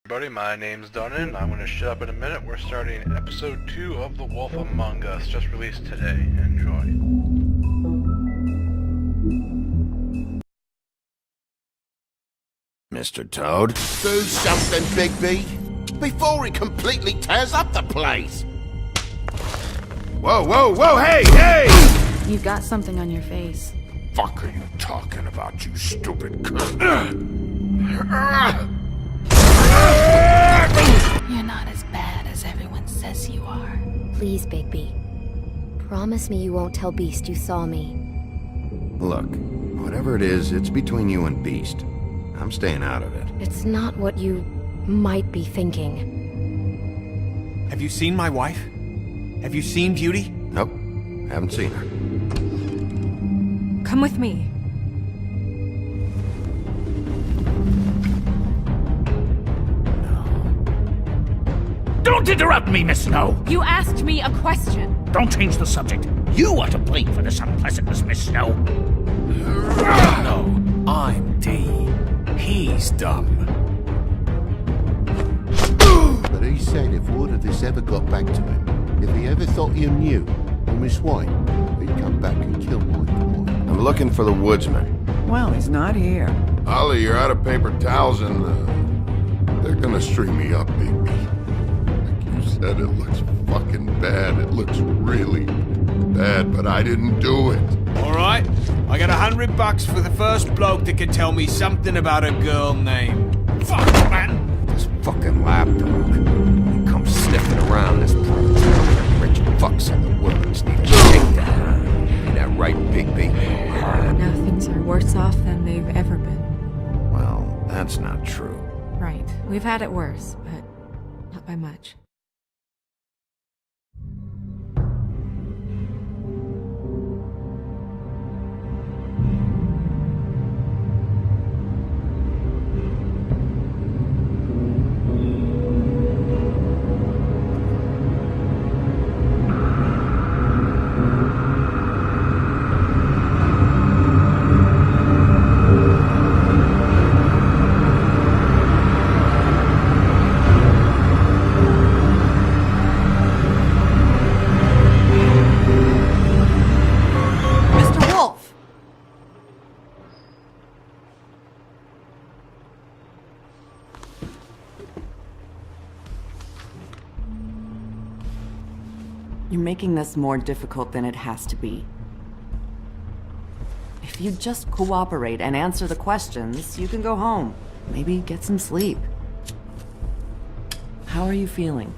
Everybody, my name's Duninn. I'm going to shut up in a minute. We're starting episode 2 of The Wolf Among Us, just released today. Enjoy. Mr. Toad? Do something, Big B, before he completely tears up the place. Whoa, whoa, whoa, hey, hey! You've got something on your face. Fuck are you talking about, you stupid cunt? You're not as bad as everyone says you are. Please, Bigby. Promise me you won't tell Beast you saw me. Look, whatever it is, it's between you and Beast. I'm staying out of it. It's not what you might be thinking. Have you seen my wife? Have you seen Beauty? Nope, haven't seen her. Come with me. Don't interrupt me, Miss Snow! You asked me a question. Don't change the subject. You are to blame for this unpleasantness, Miss Snow. No, I'm D. He's dumb. But he said if word of this ever got back to him, if he ever thought you knew, or Miss White, he'd come back and kill my boy. I'm looking for the woodsman. Well, he's not here. Ollie, you're out of paper towels and, they're gonna string me up, baby. Like you said, it looks fucking bad. It looks really bad, but I didn't do it. Alright, I got $100 for the first bloke that can tell me something about a girl named... Fuck, man! This fucking lapdog. He comes sniffing around this place. Rich fucks in the woods need a shakedown. Ain't that right, Bigby? Now things are worse off than they've ever been. Well, that's not true. Right. We've had it worse, but not by much. You're making this more difficult than it has to be. If you just cooperate and answer the questions, you can go home. Maybe get some sleep. How are you feeling?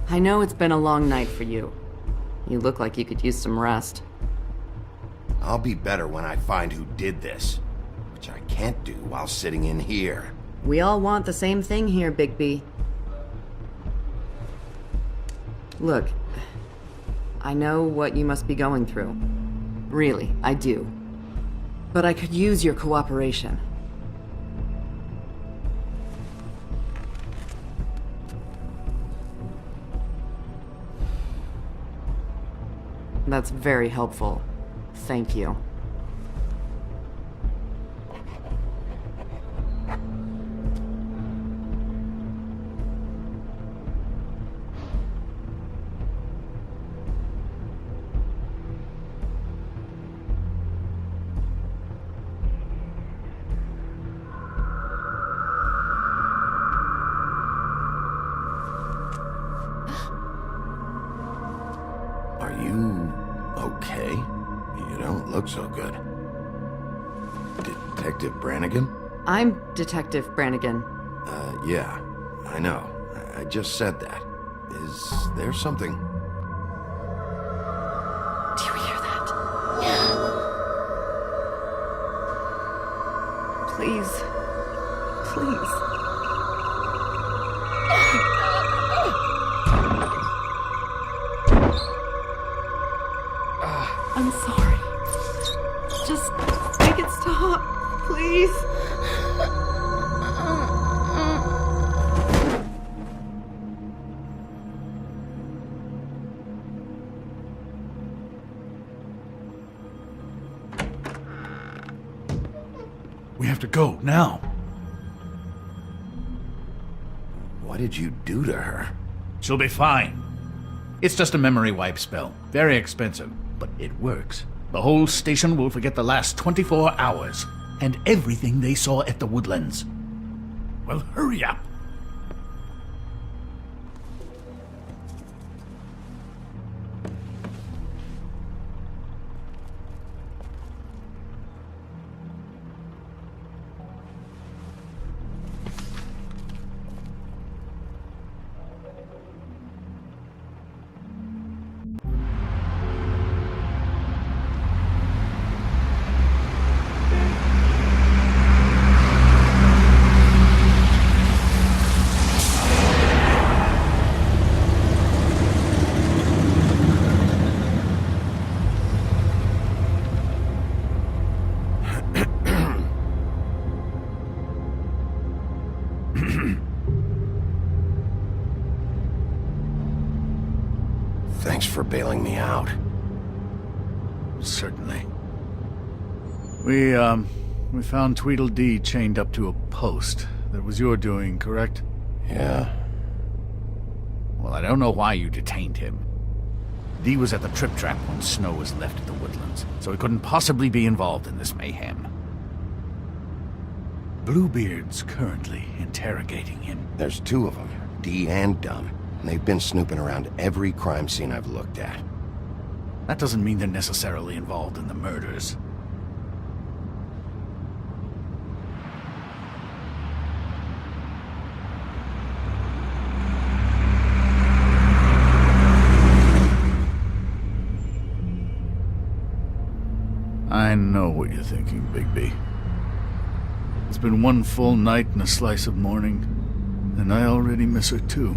I know it's been a long night for you. You look like you could use some rest. I'll be better when I find who did this, which I can't do while sitting in here. We all want the same thing here, Bigby. Look, I know what you must be going through. Really, I do. But I could use your cooperation. That's very helpful. Thank you. Are you okay? You don't look so good. Detective Brannigan? I'm Detective Brannigan. Yeah, I know. I just said that. Is there something? Do you hear that? Please. Please. I'm sorry. Just make it stop, please. We have to go, now. What did you do to her? She'll be fine. It's just a memory wipe spell. Very expensive, but it works. The whole station will forget the last 24 hours, and everything they saw at the Woodlands. Well, hurry up. Thanks for bailing me out. Certainly. We found Tweedledee chained up to a post. That was your doing, correct? Yeah. Well, I don't know why you detained him. Dee was at the trip trap when Snow was left at the Woodlands, so he couldn't possibly be involved in this mayhem. Bluebeard's currently interrogating him. There's two of them, Dee and Dunn. And they've been snooping around every crime scene I've looked at. That doesn't mean they're necessarily involved in the murders. I know what you're thinking, Bigby. It's been one full night and a slice of morning, and I already miss her too.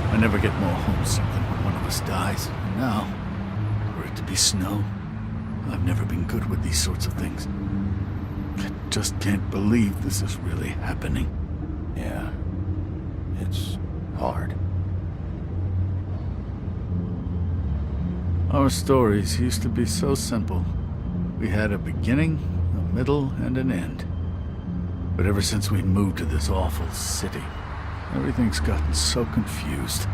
I never get more homesick than when one of us dies. And now, for it to be Snow, I've never been good with these sorts of things. I just can't believe this is really happening. Yeah. It's hard. Our stories used to be so simple. We had a beginning, a middle, and an end. But ever since we moved to this awful city, everything's gotten so confused.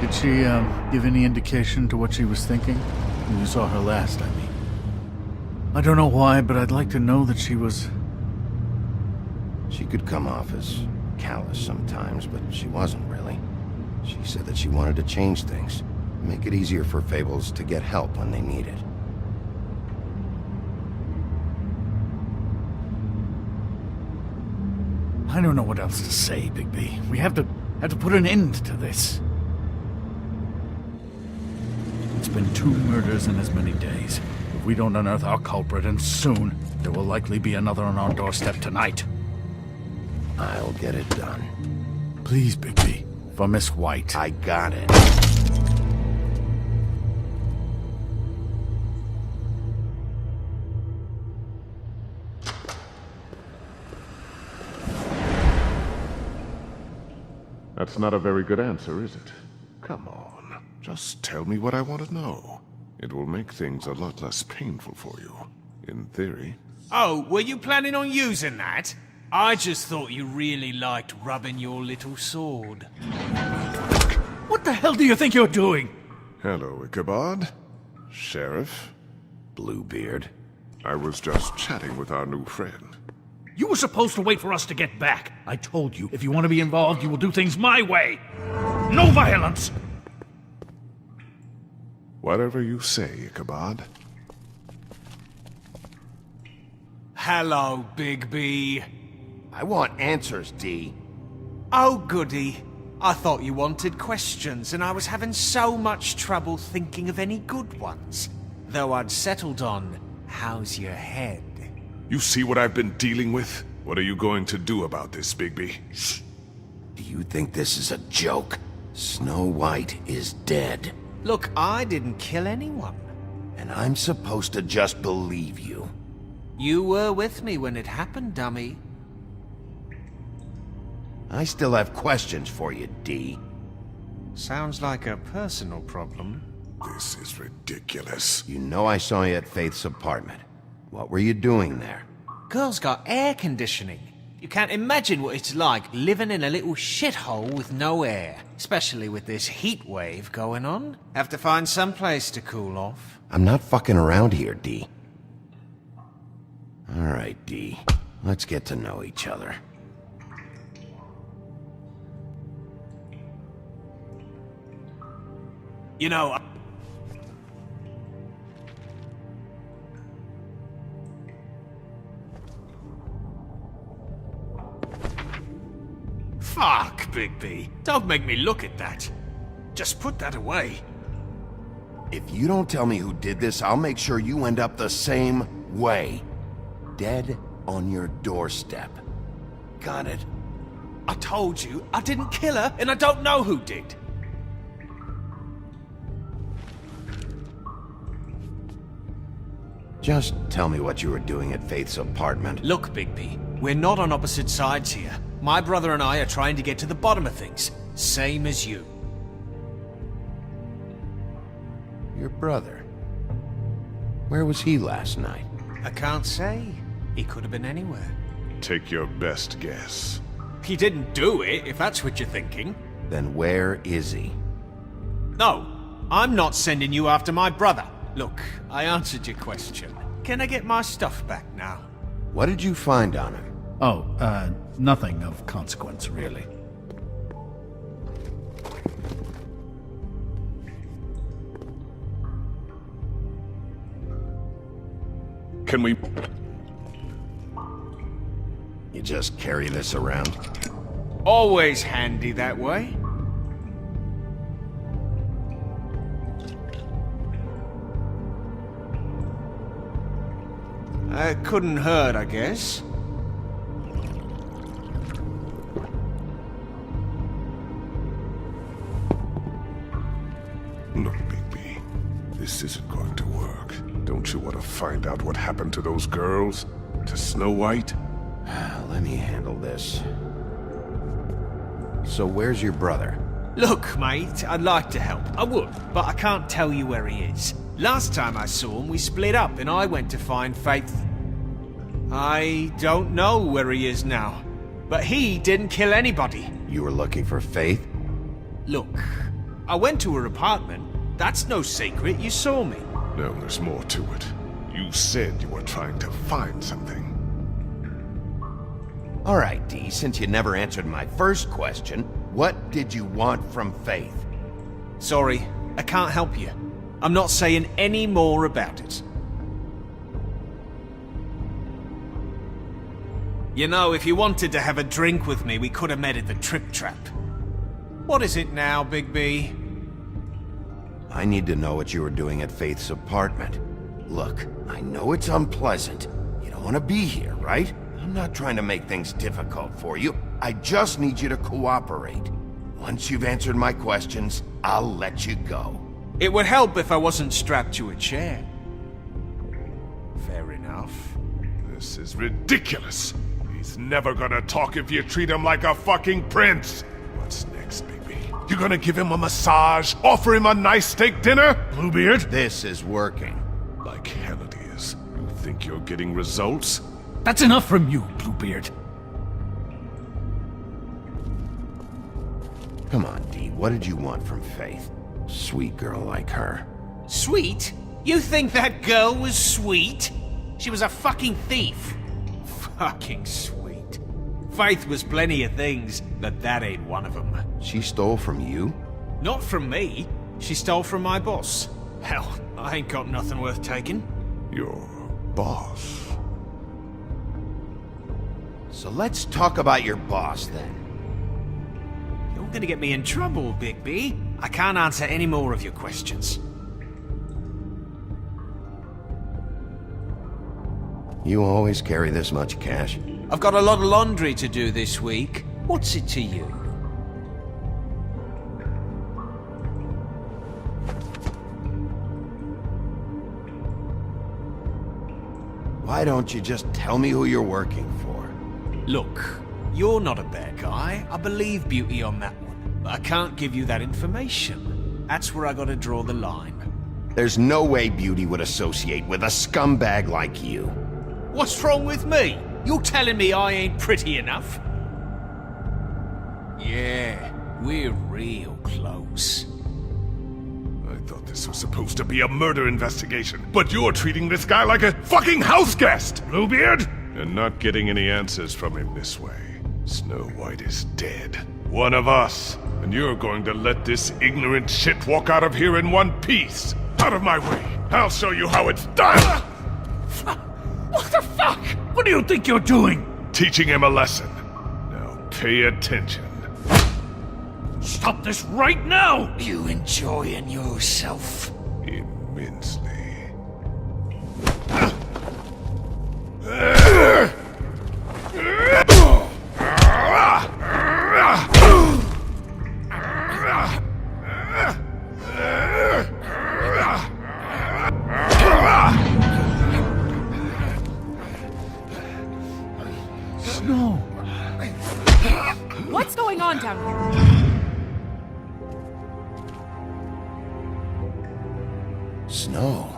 Did she, give any indication to what she was thinking? When you saw her last, I mean. I don't know why, but I'd like to know that she was... She could come off as callous sometimes, but she wasn't really. She said that she wanted to change things, make it easier for Fables to get help when they need it. I don't know what else to say, Bigby. We have to put an end to this. It's been 2 murders in as many days. If we don't unearth our culprit, and soon, there will likely be another on our doorstep tonight. I'll get it done. Please, Bigby. For Miss White. I got it. That's not a very good answer, is it? Come on, just tell me what I want to know. It will make things a lot less painful for you, in theory. Oh, were you planning on using that? I just thought you really liked rubbing your little sword. What the hell do you think you're doing? Hello, Ichabod. Sheriff. Bluebeard. I was just chatting with our new friend. You were supposed to wait for us to get back. I told you, if you want to be involved, you will do things my way. No violence! Whatever you say, Ichabod. Hello, Bigby. I want answers, Dee. Oh, goody. I thought you wanted questions, and I was having so much trouble thinking of any good ones. Though I'd settled on, how's your head? You see what I've been dealing with? What are you going to do about this, Bigby? Shh. Do you think this is a joke? Snow White is dead. Look, I didn't kill anyone. And I'm supposed to just believe you. You were with me when it happened, dummy. I still have questions for you, Dee. Sounds like a personal problem. This is ridiculous. You know I saw you at Faith's apartment. What were you doing there? Girl's got air conditioning. You can't imagine what it's like living in a little shithole with no air. Especially with this heat wave going on. Have to find some place to cool off. I'm not fucking around here, Dee. Alright, Dee. Let's get to know each other. You know... Fuck, Bigby. Don't make me look at that. Just put that away. If you don't tell me who did this, I'll make sure you end up the same way. Dead on your doorstep. Got it? I told you, I didn't kill her, and I don't know who did. Just tell me what you were doing at Faith's apartment. Look, Bigby, we're not on opposite sides here. My brother and I are trying to get to the bottom of things. Same as you. Your brother? Where was he last night? I can't say. He could have been anywhere. Take your best guess. He didn't do it, if that's what you're thinking. Then where is he? No, I'm not sending you after my brother. Look, I answered your question. Can I get my stuff back now? What did you find on him? Oh, nothing of consequence, really. Can we... You just carry this around? Always handy that way. Couldn't hurt, I guess. Look, Bigby. This isn't going to work. Don't you want to find out what happened to those girls? To Snow White? Let me handle this. So where's your brother? Look, mate, I'd like to help. I would, but I can't tell you where he is. Last time I saw him, we split up and I went to find Faith. I don't know where he is now, but he didn't kill anybody. You were looking for Faith? Look, I went to her apartment. That's no secret, you saw me. No, there's more to it. You said you were trying to find something. All right, Dee, since you never answered my first question, what did you want from Faith? Sorry, I can't help you. I'm not saying any more about it. You know, if you wanted to have a drink with me, we could have met at the Trip Trap. What is it now, Bigby? I need to know what you were doing at Faith's apartment. Look, I know it's unpleasant. You don't want to be here, right? I'm not trying to make things difficult for you. I just need you to cooperate. Once you've answered my questions, I'll let you go. It would help if I wasn't strapped to a chair. Fair enough. This is ridiculous. He's never gonna talk if you treat him like a fucking prince. What's next, Bigby? You gonna give him a massage? Offer him a nice steak dinner? Bluebeard? This is working. Like hell it is. You think you're getting results? That's enough from you, Bluebeard. Come on, Dee, what did you want from Faith? Sweet girl like her. Sweet? You think that girl was sweet? She was a fucking thief. Fucking sweet. Faith was plenty of things, but that ain't one of them. She stole from you? Not from me. She stole from my boss. Hell, I ain't got nothing worth taking. Your boss? So let's talk about your boss, then. You're gonna get me in trouble, Bigby. I can't answer any more of your questions. You always carry this much cash? I've got a lot of laundry to do this week. What's it to you? Why don't you just tell me who you're working for? Look, you're not a bad guy. I believe Beauty on that one. but I can't give you that information. That's where I gotta draw the line. There's no way Beauty would associate with a scumbag like you. What's wrong with me? You're telling me I ain't pretty enough? Yeah, we're real close. I thought this was supposed to be a murder investigation, but you're treating this guy like a fucking house guest, Bluebeard! And not getting any answers from him this way. Snow White is dead. One of us. And you're going to let this ignorant shit walk out of here in one piece. Out of my way. I'll show you how it's done! What the fuck? What do you think you're doing? Teaching him a lesson. Now pay attention. Stop this right now! You enjoying yourself? Immensely. Snow! What's going on down here? Snow.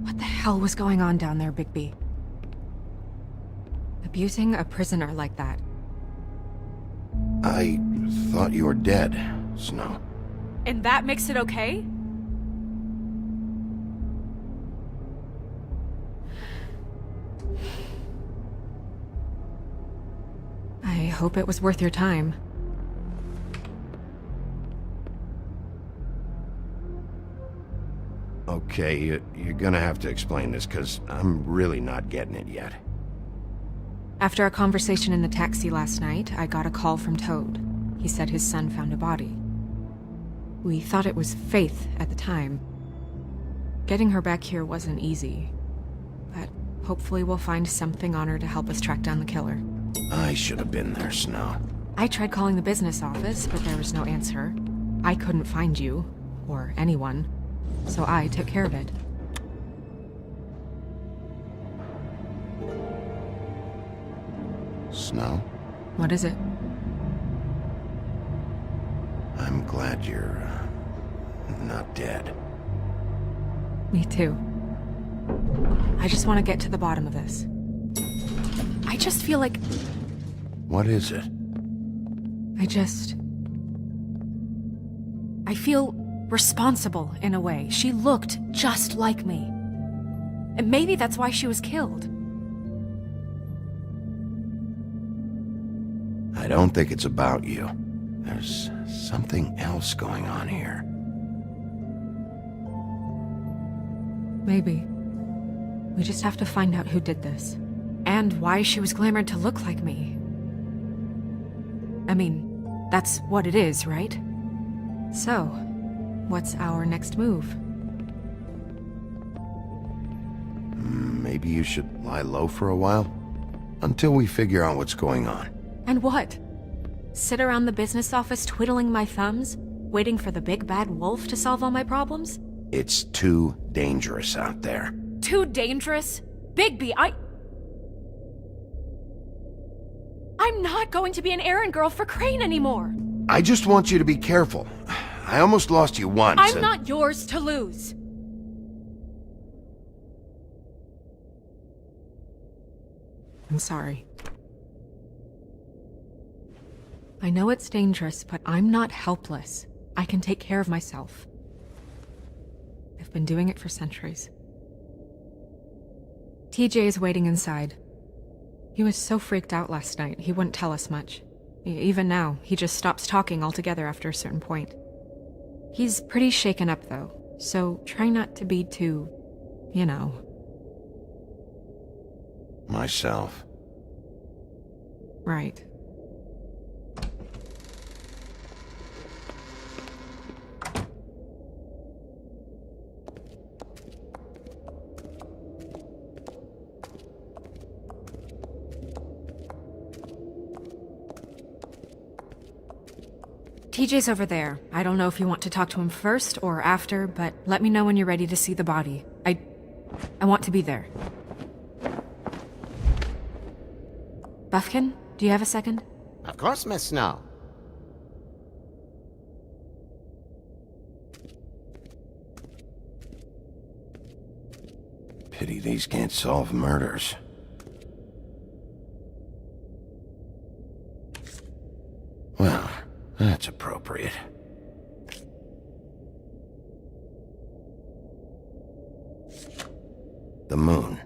What the hell was going on down there, Bigby? Abusing a prisoner like that. I thought you were dead, Snow. And that makes it okay? I hope it was worth your time. Okay, you're gonna have to explain this, because I'm really not getting it yet. After our conversation in the taxi last night, I got a call from Toad. He said his son found a body. We thought it was Faith at the time. Getting her back here wasn't easy, but hopefully we'll find something on her to help us track down the killer. I should have been there, Snow. I tried calling the business office, but there was no answer. I couldn't find you, or anyone, so I took care of it. Snow? What is it? I'm glad you're not dead. Me too. I just want to get to the bottom of this. I just feel like... What is it? I feel responsible in a way. She looked just like me. And maybe that's why she was killed. I don't think it's about you. There's something else going on here. Maybe. We just have to find out who did this. And why she was glamored to look like me. I mean, that's what it is, right? So, what's our next move? Maybe you should lie low for a while? Until we figure out what's going on. And what? Sit around the business office twiddling my thumbs, waiting for the big bad wolf to solve all my problems? It's too dangerous out there. Too dangerous? Bigby, I'm not going to be an errand girl for Crane anymore! I just want you to be careful. I almost lost you once. I'm not yours to lose. I'm sorry. I know it's dangerous, but I'm not helpless. I can take care of myself. I've been doing it for centuries. TJ is waiting inside. He was so freaked out last night, he wouldn't tell us much. Even now, he just stops talking altogether after a certain point. He's pretty shaken up, though, so try not to be too, you know. Myself. Right. TJ's over there. I don't know if you want to talk to him first or after, but let me know when you're ready to see the body. I want to be there. Buffkin, do you have a second? Of course, Miss Snow. Pity these can't solve murders. Well, that's appropriate. The moon.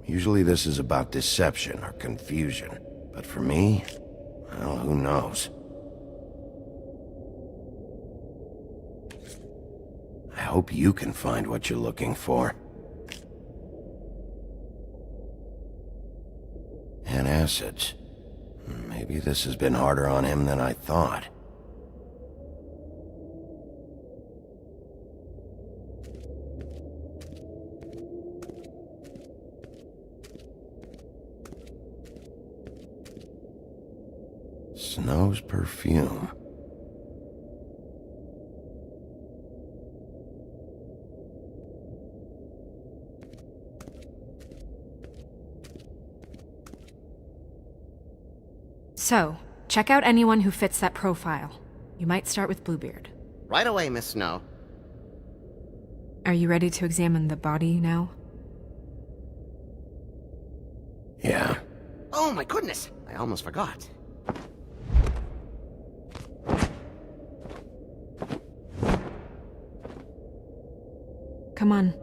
Usually this is about deception or confusion. But for me, well, who knows? I hope you can find what you're looking for. Antacids. Maybe this has been harder on him than I thought. Snow's perfume. So, check out anyone who fits that profile. You might start with Bluebeard. Right away, Miss Snow. Are you ready to examine the body now? Yeah. Oh my goodness! I almost forgot. Come on.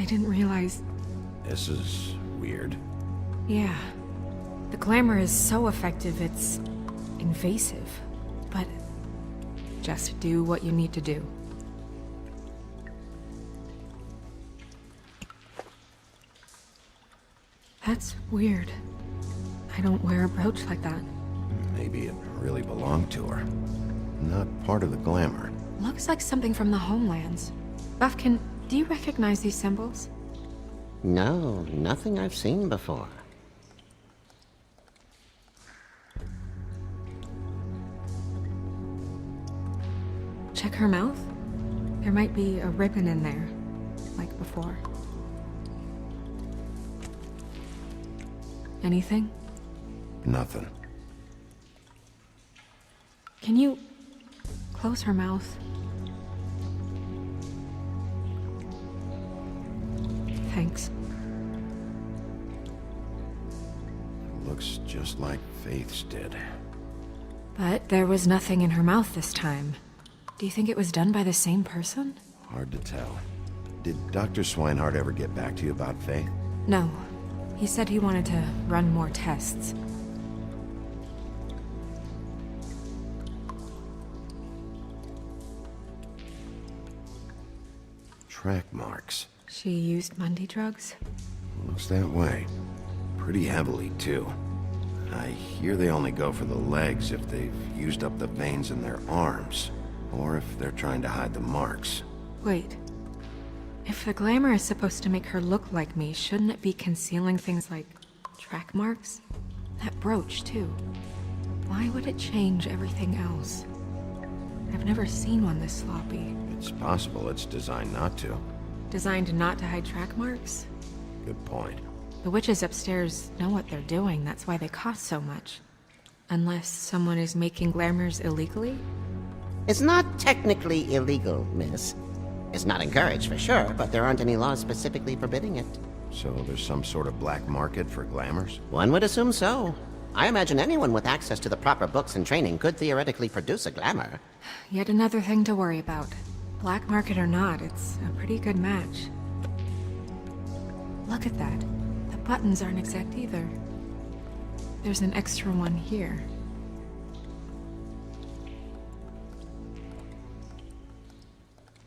I didn't realize... This is weird. Yeah. The glamour is so effective, it's invasive. But just do what you need to do. That's weird. I don't wear a brooch like that. Maybe it really belonged to her. Not part of the glamour. Looks like something from the homelands. Buffkin, do you recognize these symbols? No, nothing I've seen before. Check her mouth. There might be a ribbon in there, like before. Anything? Nothing. Can you close her mouth? Thanks. Looks just like Faith's did. But there was nothing in her mouth this time. Do you think it was done by the same person? Hard to tell. Did Dr. Swinehart ever get back to you about Faith? No. He said he wanted to run more tests. Track marks. She used Mundy drugs? Looks that way. Pretty heavily, too. I hear they only go for the legs if they've used up the veins in their arms, or if they're trying to hide the marks. Wait. If the glamour is supposed to make her look like me, shouldn't it be concealing things like track marks? That brooch, too. Why would it change everything else? I've never seen one this sloppy. It's possible it's designed not to. Designed not to hide track marks? Good point. The witches upstairs know what they're doing, that's why they cost so much. Unless someone is making glamours illegally? It's not technically illegal, miss. It's not encouraged for sure, but there aren't any laws specifically forbidding it. So there's some sort of black market for glamours? One would assume so. I imagine anyone with access to the proper books and training could theoretically produce a glamour. Yet another thing to worry about. Black market or not, it's a pretty good match. Look at that. The buttons aren't exact either. There's an extra one here.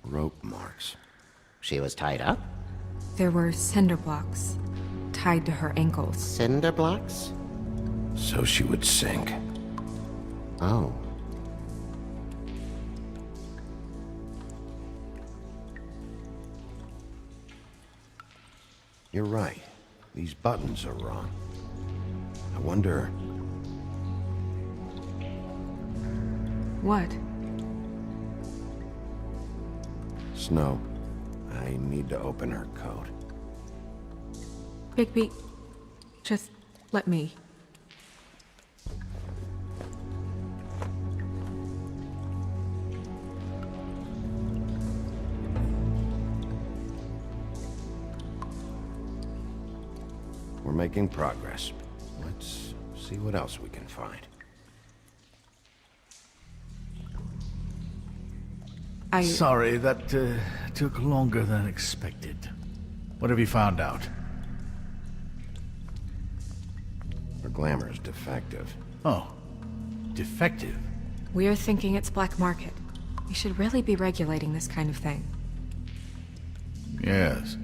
Rope marks. She was tied up? There were cinder blocks tied to her ankles. Cinder blocks? So she would sink. Oh. You're right. These buttons are wrong. I wonder... What? Snow, I need to open her coat. Bigby, just let me. We're making progress. Let's see what else we can find. Sorry, that took longer than expected. What have you found out? Her glamour is defective. Oh, defective? We're thinking it's black market. We should really be regulating this kind of thing. Yes.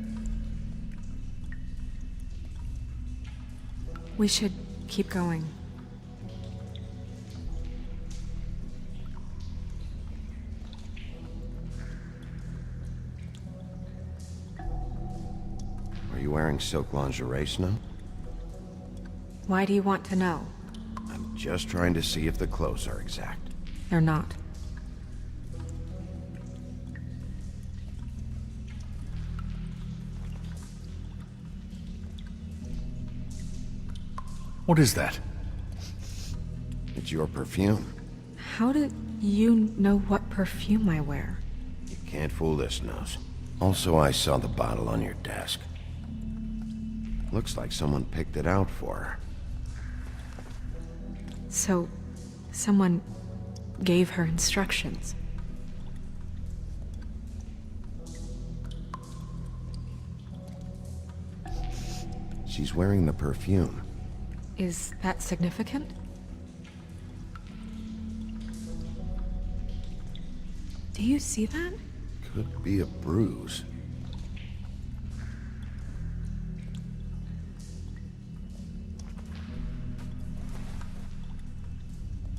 We should keep going. Are you wearing silk lingerie, Snow? Why do you want to know? I'm just trying to see if the clothes are exact. They're not. What is that? It's your perfume. How do you know what perfume I wear? You can't fool this nose. Also, I saw the bottle on your desk. Looks like someone picked it out for her. So, someone gave her instructions. She's wearing the perfume. Is that significant? Do you see that? Could be a bruise.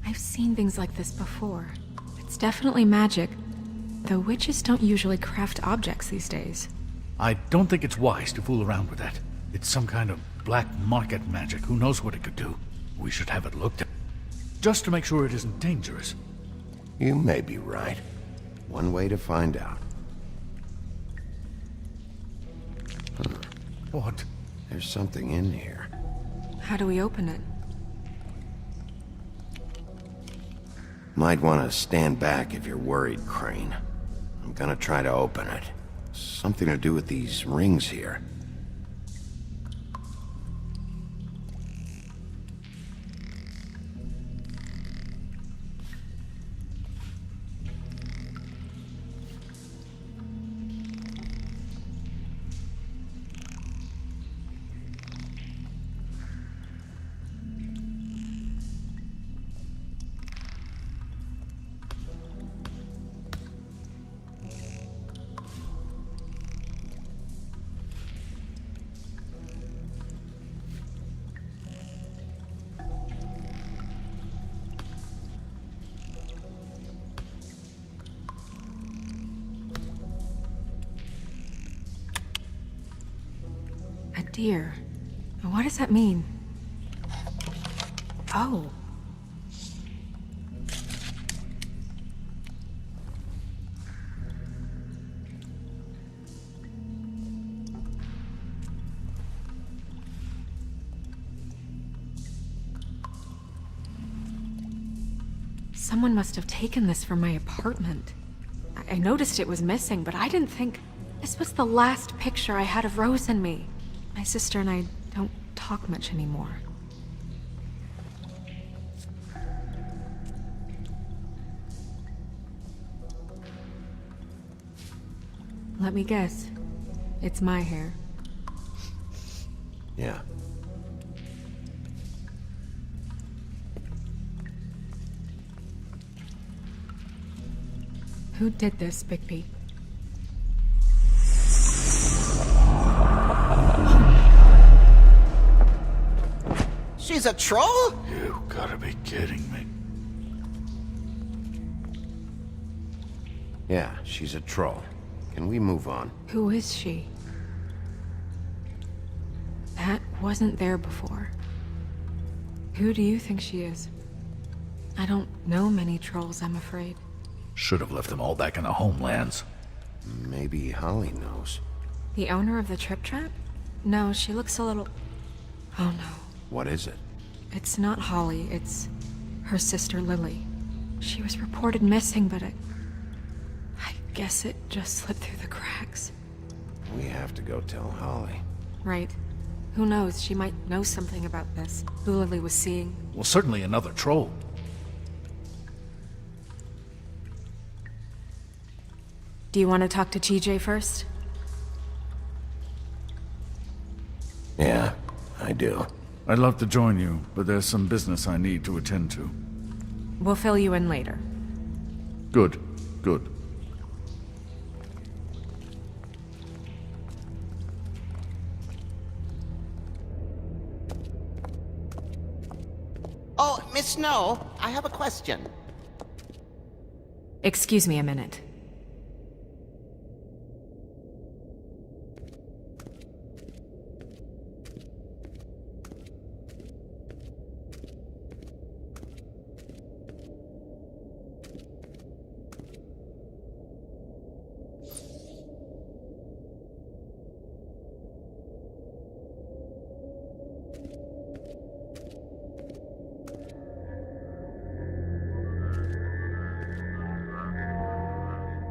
I've seen things like this before. It's definitely magic, though witches don't usually craft objects these days. I don't think it's wise to fool around with that. It's some kind of black market magic. Who knows what it could do? We should have it looked at. Just to make sure it isn't dangerous. You may be right. One way to find out. Huh. What? There's something in here. How do we open it? Might want to stand back if you're worried, Crane. I'm gonna try to open it. Something to do with these rings here. dear. What does that mean? Oh. Someone must have taken this from my apartment. I noticed it was missing, but I didn't think this was the last picture I had of Rose and me. My sister and I don't talk much anymore. Let me guess. It's my hair. Yeah. Who did this, Bigby? She's a troll? You gotta be kidding me. Yeah, she's a troll. Can we move on? Who is she? That wasn't there before. Who do you think she is? I don't know many trolls, I'm afraid. Should have left them all back in the homelands. Maybe Holly knows. The owner of the Trip Trap? No, she looks a little... Oh no. What is it? It's not Holly, it's her sister Lily. She was reported missing, but I guess it just slipped through the cracks. We have to go tell Holly. Right. Who knows, she might know something about this. Who Lily was seeing. Well, certainly another troll. Do you want to talk to TJ first? Yeah, I do. I'd love to join you, but there's some business I need to attend to. We'll fill you in later. Good, good. Oh, Miss Snow, I have a question. Excuse me a minute.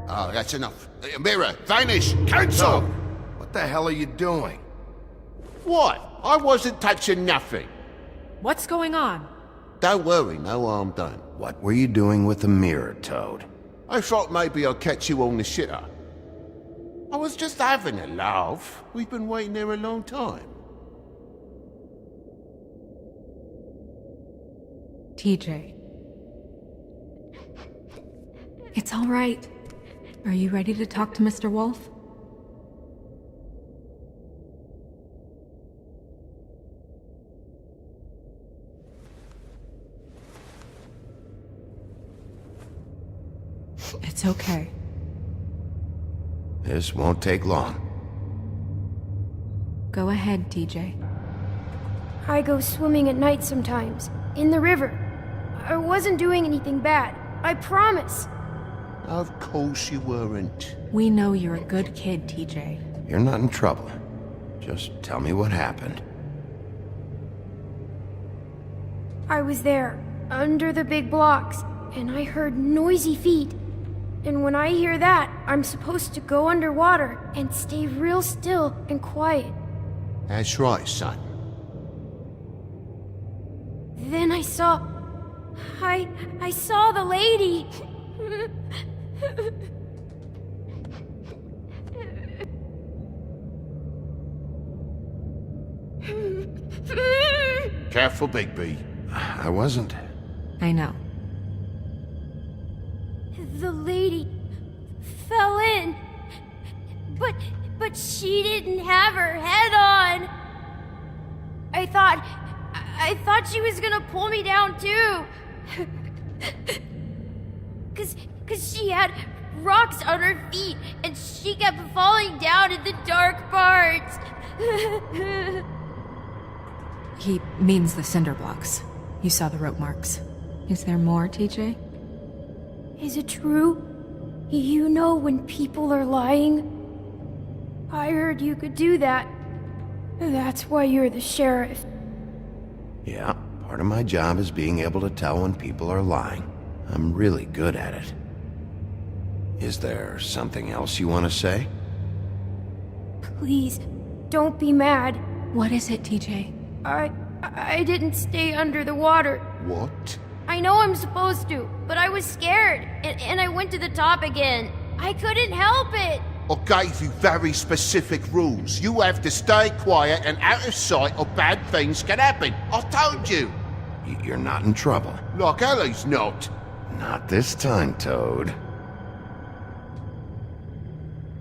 Oh, that's enough. Mirror, vanish, cancel! What the hell are you doing? What? I wasn't touching nothing. What's going on? Don't worry, no harm done. What were you doing with the mirror, Toad? I thought maybe I'd catch you on the shitter. I was just having a laugh. We've been waiting there a long time. TJ. It's all right. Are you ready to talk to Mr. Wolf? It's okay. This won't take long. Go ahead, TJ. I go swimming at night sometimes, in the river. I wasn't doing anything bad, I promise. Of course you weren't. We know you're a good kid, TJ. You're not in trouble. Just tell me what happened. I was there, under the big blocks, and I heard noisy feet. And when I hear that, I'm supposed to go underwater and stay real still and quiet. That's right, son. Then I saw the lady. Careful, Bigby. I wasn't. I know. The lady fell in. But she didn't have her head on. I thought she was gonna pull me down too. Cause she had rocks on her feet, and she kept falling down in the dark parts. He means the cinder blocks. You saw the rope marks. Is there more, TJ? Is it true? You know when people are lying? I heard you could do that. That's why you're the sheriff. Yeah, part of my job is being able to tell when people are lying. I'm really good at it. Is there something else you want to say? Please, don't be mad. What is it, TJ? I didn't stay under the water. What? I know I'm supposed to, but I was scared, and I went to the top again. I couldn't help it. I gave you very specific rules. You have to stay quiet and out of sight or bad things can happen. I told you. You're not in trouble. Like Ellie's not. Not this time, Toad.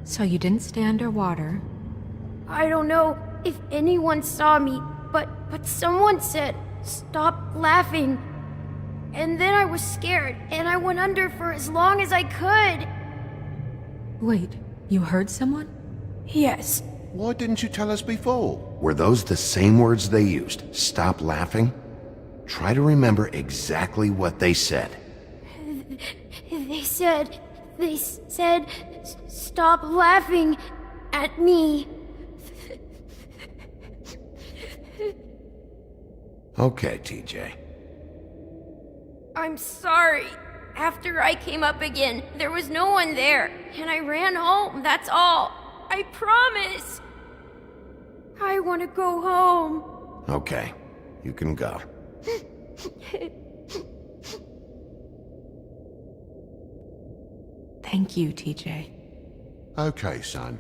So you didn't stay underwater. I don't know if anyone saw me, but someone said, "Stop laughing." And then I was scared, and I went under for as long as I could. Wait, you heard someone? Yes. Why didn't you tell us before? Were those the same words they used? Stop laughing? Try to remember exactly what they said. They said, "Stop laughing at me." Okay, TJ. I'm sorry. After I came up again, there was no one there, and I ran home, that's all. I promise. I want to go home. Okay, you can go. Thank you, TJ. Okay, son.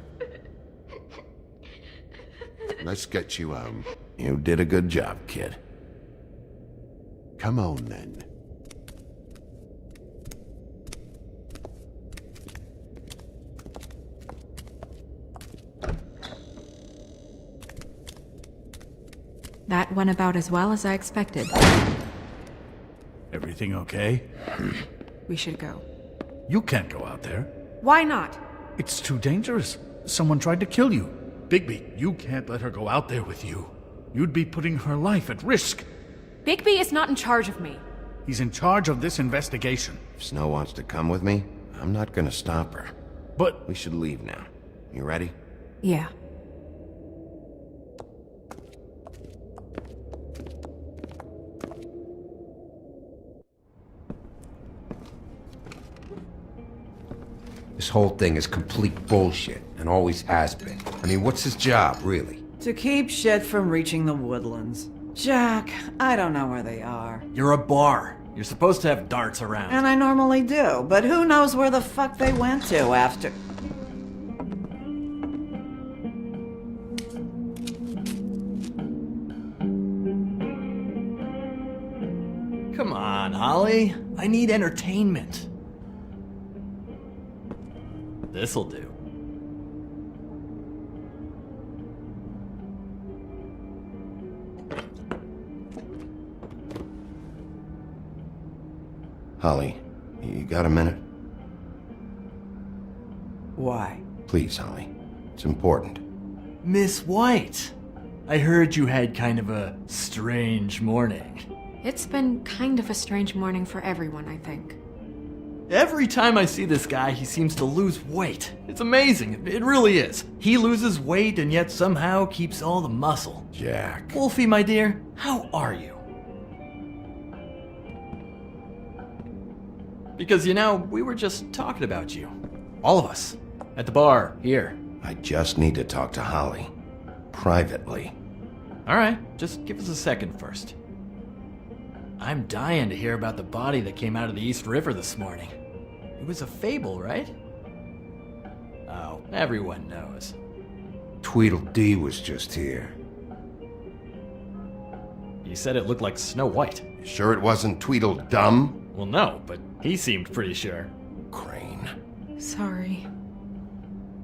Let's get you home. You did a good job, kid. Come on, then. That went about as well as I expected. Everything okay? We should go. You can't go out there. Why not? It's too dangerous. Someone tried to kill you. Bigby, you can't let her go out there with you. You'd be putting her life at risk. Bigby is not in charge of me. He's in charge of this investigation. If Snow wants to come with me, I'm not gonna stop her. But we should leave now. You ready? Yeah. This whole thing is complete bullshit, and always has been. I mean, what's his job, really? To keep shit from reaching the woodlands. Jack, I don't know where they are. You're a bar. You're supposed to have darts around. And I normally do, but who knows where the fuck they went to after... Come on, Holly. I need entertainment. This'll do. Holly, you got a minute? Why? Please, Holly. It's important. Miss White, I heard you had kind of a strange morning. It's been kind of a strange morning for everyone, I think. Every time I see this guy, he seems to lose weight. It's amazing. It really is. He loses weight and yet somehow keeps all the muscle. Jack. Wolfie, my dear, how are you? Because, you know, we were just talking about you. All of us. At the bar, here. I just need to talk to Holly. Privately. Alright, just give us a second first. I'm dying to hear about the body that came out of the East River this morning. It was a fable, right? Oh, everyone knows. Tweedledee was just here. You said it looked like Snow White. Sure it wasn't Tweedledum? Well, no, but he seemed pretty sure. Crane. Sorry.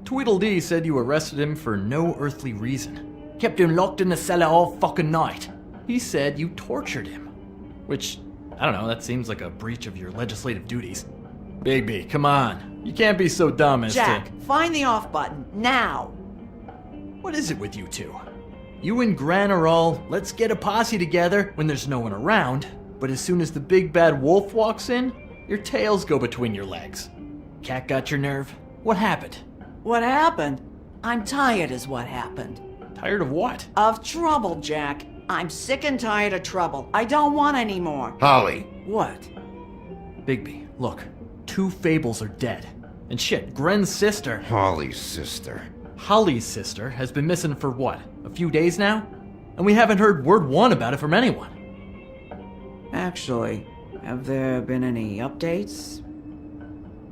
Tweedledee said you arrested him for no earthly reason. Kept him locked in the cellar all fucking night. He said you tortured him. Which, I don't know, that seems like a breach of your legislative duties. Bigby, come on. You can't be so dumb as Jack, to... find the off button, now! What is it with you two? You and Gran are all, let's get a posse together when there's no one around, but as soon as the big bad wolf walks in, your tails go between your legs. Cat got your nerve? What happened? What happened? I'm tired is what happened. Tired of what? Of trouble, Jack. I'm sick and tired of trouble. I don't want any more. Holly. What? Bigby, look. 2 fables are dead. And shit, Gren's sister... Holly's sister. Holly's sister has been missing for what? A few days now? And we haven't heard word one about it from anyone. Actually, have there been any updates?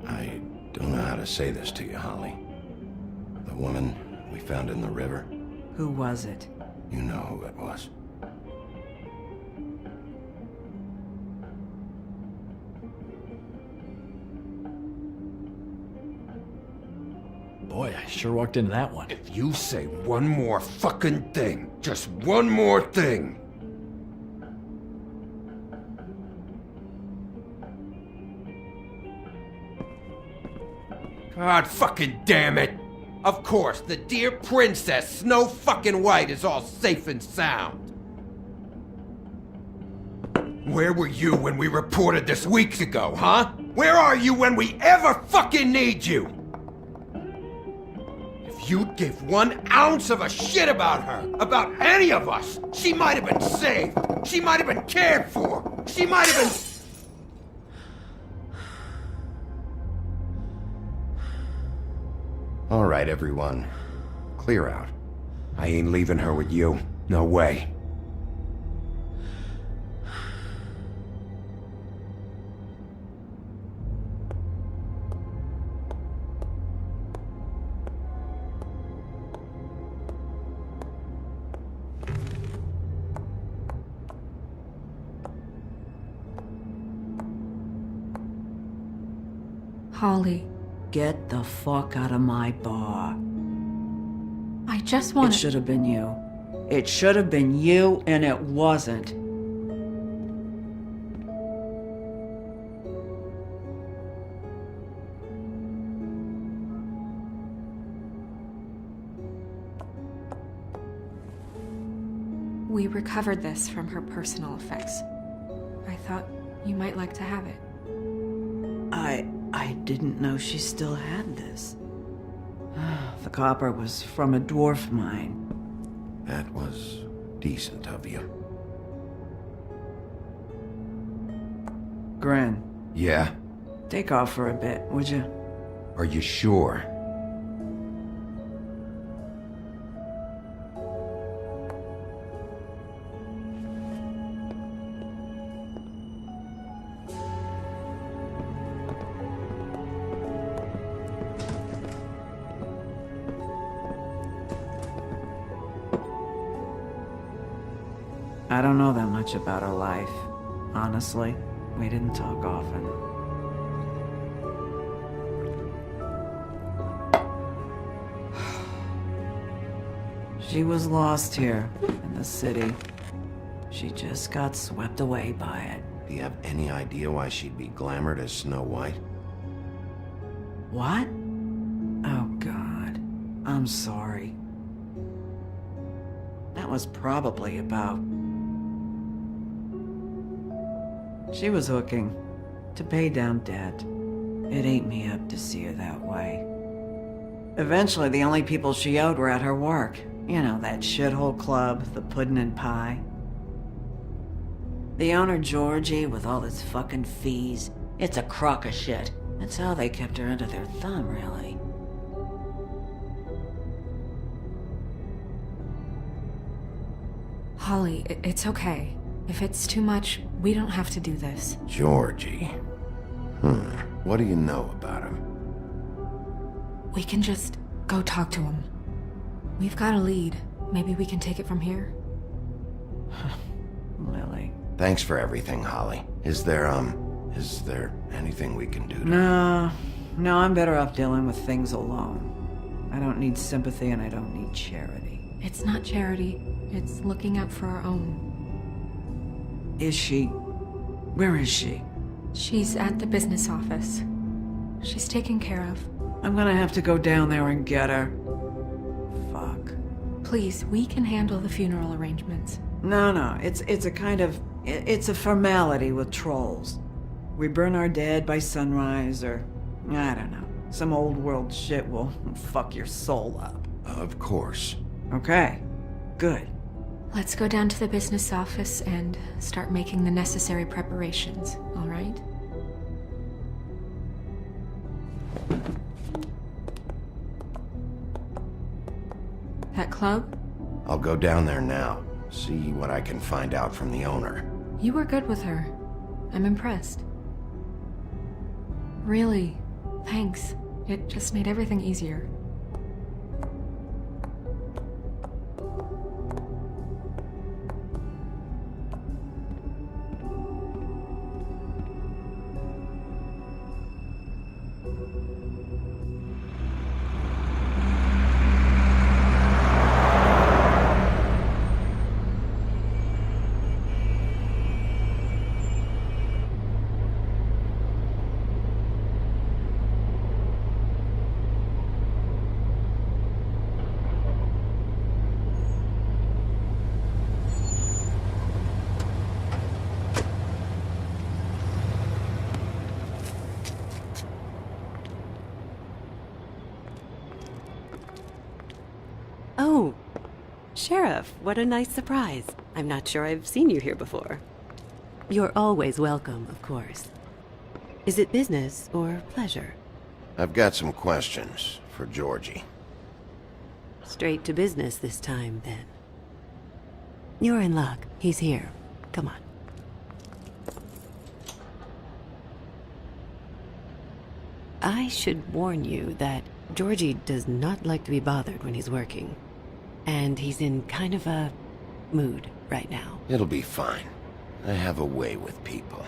I don't know how to say this to you, Holly. The woman we found in the river. Who was it? You know who it was. Boy, I sure walked into that one. If you say one more fucking thing, just one more thing. God fucking damn it! Of course, the dear Princess Snow fucking White is all safe and sound. Where were you when we reported this weeks ago, huh? Where are you when we ever fucking need you? If you'd give 1 ounce of a shit about her, about any of us, she might have been saved. She might have been cared for. She might have been... All right, everyone. Clear out. I ain't leaving her with you. No way. Holly, Get the fuck out of my bar. I just It want should have been you. It should have been you, and it wasn't. We recovered this from her personal effects. I thought you might like to have it. I didn't know she still had this. The copper was from a dwarf mine. That was decent of you. Gren, Yeah? take off for a bit, would you? Are you sure? I don't know that much about her life. Honestly, we didn't talk often. She was lost here, in the city. She just got swept away by it. Do you have any idea why she'd be glamored as Snow White? What? Oh, God. I'm sorry. That was probably about... She was hooking. To pay down debt. It ate me up to see her that way. Eventually, the only people she owed were at her work. You know, that shithole club, the Puddin' and Pie. The owner, Georgie, with all his fucking fees. It's a crock of shit. That's how they kept her under their thumb, really. Holly, it's okay. If it's too much, we don't have to do this. Georgie. What do you know about him? We can just go talk to him. We've got a lead. Maybe we can take it from here. Lily. Thanks for everything, Holly. Is there anything we can do to... No, I'm better off dealing with things alone. I don't need sympathy and I don't need charity. It's not charity. It's looking out for our own. Is she? Where is she? She's at the business office. She's taken care of. I'm gonna have to go down there and get her. Fuck. Please, we can handle the funeral arrangements. No, it's a kind of... It's a formality with trolls. We burn our dead by sunrise, or... I don't know. Some old world shit will fuck your soul up. Of course. Okay. Good. Let's go down to the business office and start making the necessary preparations, all right? That club? I'll go down there now. See what I can find out from the owner. You were good with her. I'm impressed. Really, thanks. It just made everything easier. Oh, Sheriff, what a nice surprise. I'm not sure I've seen you here before. You're always welcome, of course. Is it business or pleasure? I've got some questions for Georgie. Straight to business this time, then. You're in luck. He's here. Come on. I should warn you that Georgie does not like to be bothered when he's working. And he's in kind of a mood right now. It'll be fine. I have a way with people.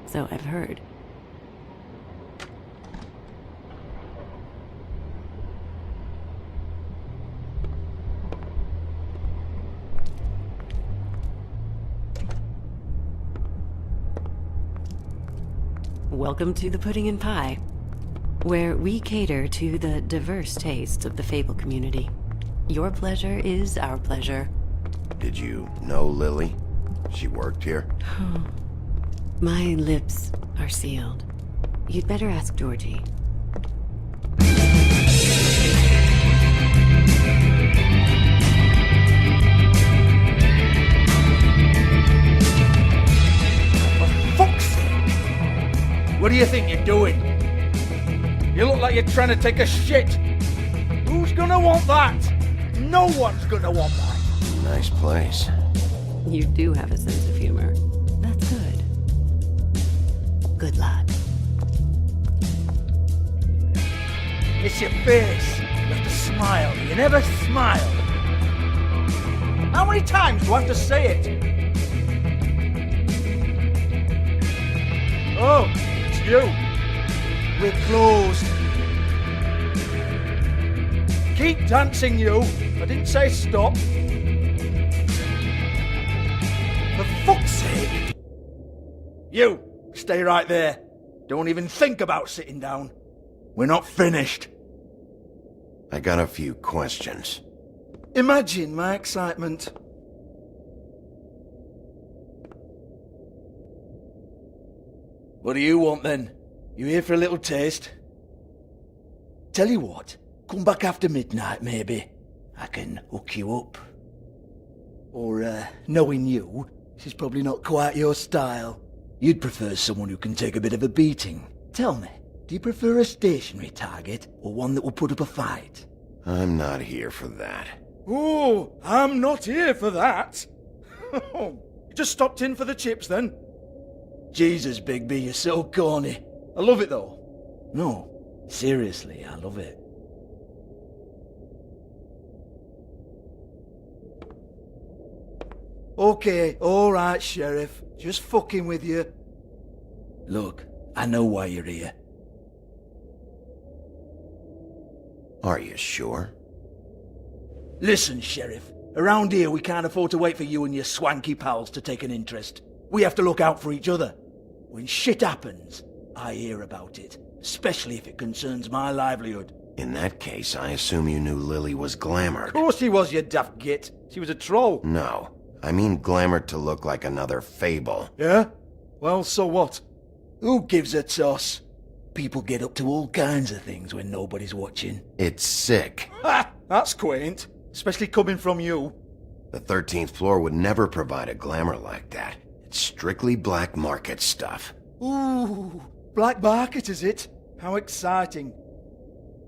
So I've heard. Welcome to the Pudding and Pie, where we cater to the diverse tastes of the Fable community. Your pleasure is our pleasure. Did you know Lily? She worked here? My lips are sealed. You'd better ask Georgie. For fuck's sake! What do you think you're doing? You look like you're trying to take a shit. Who's gonna want that? No one's gonna want that. Nice place. You do have a sense of humor. That's good. Good lad. It's your face. You have to smile. You never smile. How many times do I have to say it? Oh, it's you. We're closed. Keep dancing, you. I didn't say stop. For fuck's sake. You, stay right there. Don't even think about sitting down. We're not finished. I got a few questions. Imagine my excitement. What do you want then? You here for a little taste? Tell you what, come back after midnight maybe. I can hook you up. Or, knowing you, this is probably not quite your style. You'd prefer someone who can take a bit of a beating. Tell me, do you prefer a stationary target, or one that will put up a fight? I'm not here for that. Oh, I'm not here for that. You just stopped in for the chips then? Jesus, Bigby, you're so corny. I love it though. No, seriously, I love it. Okay, alright, Sheriff. Just fucking with you. Look, I know why you're here. Are you sure? Listen, Sheriff. Around here we can't afford to wait for you and your swanky pals to take an interest. We have to look out for each other. When shit happens, I hear about it. especially if it concerns my livelihood. In that case, I assume you knew Lily was glamored. Of course she was, you daft git. She was a troll. No, I mean glamored to look like another fable. Yeah? Well, so what? Who gives a toss? People get up to all kinds of things when nobody's watching. It's sick. Ha! That's quaint. Especially coming from you. The 13th floor would never provide a glamour like that. It's strictly black market stuff. Ooh, black market is it? How exciting.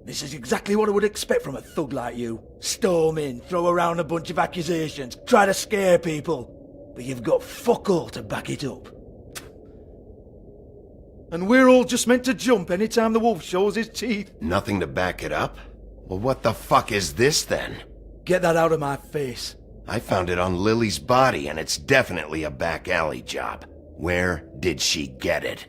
This is exactly what I would expect from a thug like you. Storm in, throw around a bunch of accusations, try to scare people. But you've got fuck all to back it up. And we're all just meant to jump anytime the wolf shows his teeth. Nothing to back it up? Well, what the fuck is this then? Get that out of my face. I found it on Lily's body, and it's definitely a back alley job. Where did she get it?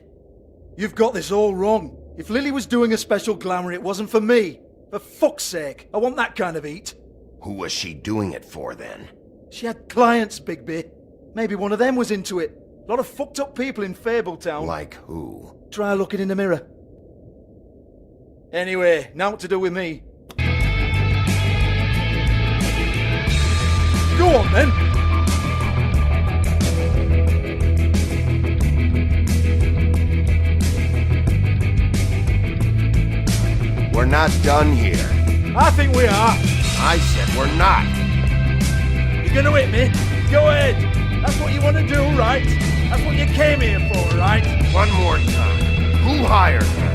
You've got this all wrong. If Lily was doing a special glamour, it wasn't for me. For fuck's sake, I want that kind of eat. Who was she doing it for, then? She had clients, Bigby. Maybe one of them was into it. A lot of fucked up people in Fabletown. Like who? Try looking in the mirror. Anyway, now what to do with me. Go on, then. We're not done here. I think we are. I said we're not. You're gonna hit me? Go ahead. That's what you want to do, right? That's what you came here for, right? One more time. Who hired her?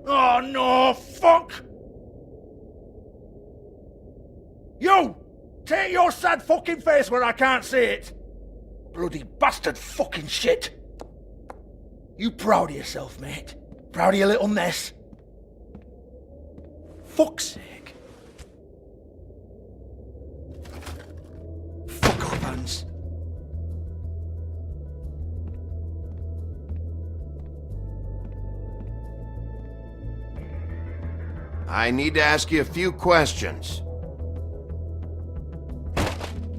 Oh, no, fuck! You! Take your sad fucking face where I can't see it! Bloody bastard fucking shit! You proud of yourself, mate? Proud of your little mess? Fuck's sake. Fuck off, Hans. I need to ask you a few questions.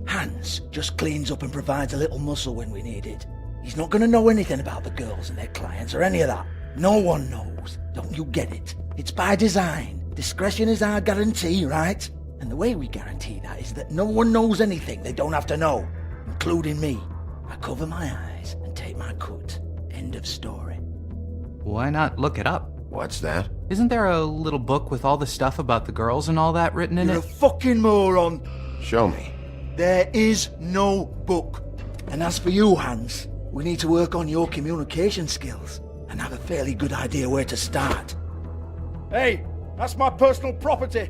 Hans just cleans up and provides a little muscle when we need it. He's not going to know anything about the girls and their clients or any of that. No one knows. Don't you get it? It's by design. Discretion is our guarantee, right? And the way we guarantee that is that no one knows anything they don't have to know, including me. I cover my eyes and take my cut. End of story. Why not look it up? What's that? Isn't there a little book with all the stuff about the girls and all that written in You're it? a fucking moron. Show me. There is no book. And as for you, Hans, we need to work on your communication skills and have a fairly good idea where to start. Hey, that's my personal property.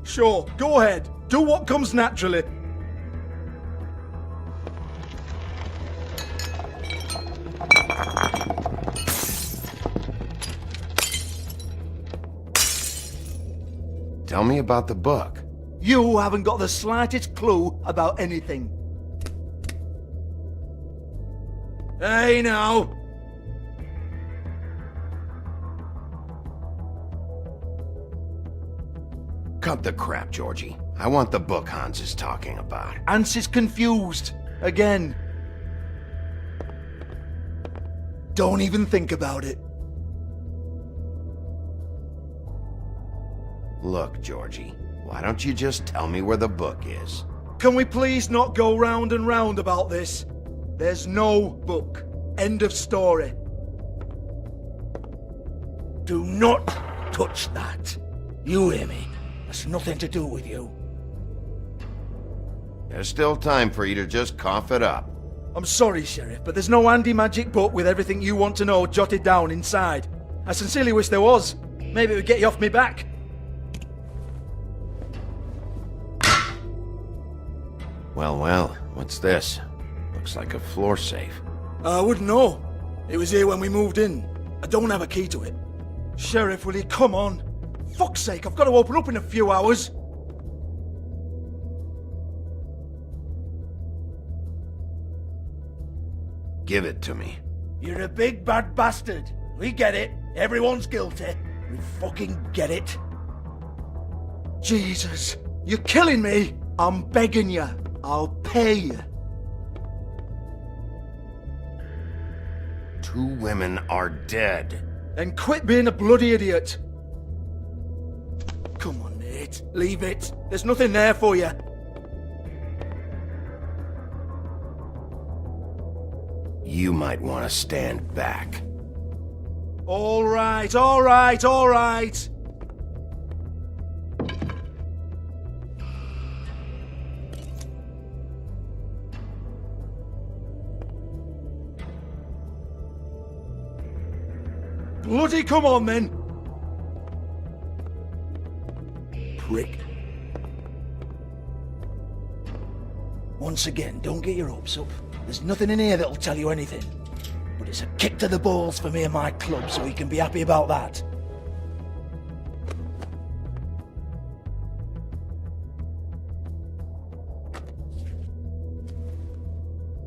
Sure, go ahead. Do what comes naturally. Tell me about the book. You haven't got the slightest clue about anything. Hey, now. Cut the crap, Georgie. I want the book Hans is talking about. Hans is confused. Again. Don't even think about it. Look, Georgie, why don't you just tell me where the book is? Can we please not go round and round about this? There's no book. End of story. Do not touch that. You hear me? That's nothing to do with you. There's still time for you to just cough it up. I'm sorry, Sheriff, but there's no handy magic book with everything you want to know jotted down inside. I sincerely wish there was. Maybe it would get you off me back. Well, what's this? Looks like a floor safe. I wouldn't know. It was here when we moved in. I don't have a key to it. Sheriff, will you come on? Fuck's sake, I've got to open up in a few hours. Give it to me. You're a big bad bastard. We get it. Everyone's guilty. We fucking get it. Jesus, you're killing me. I'm begging you. I'll pay you. 2 women are dead. Then quit being a bloody idiot. Come on, Nate. Leave it. There's nothing there for you. You might want to stand back. All right, all right, all right. Bloody come on, then. Prick. Once again, don't get your hopes up. There's nothing in here that'll tell you anything. But it's a kick to the balls for me and my club, so you can be happy about that.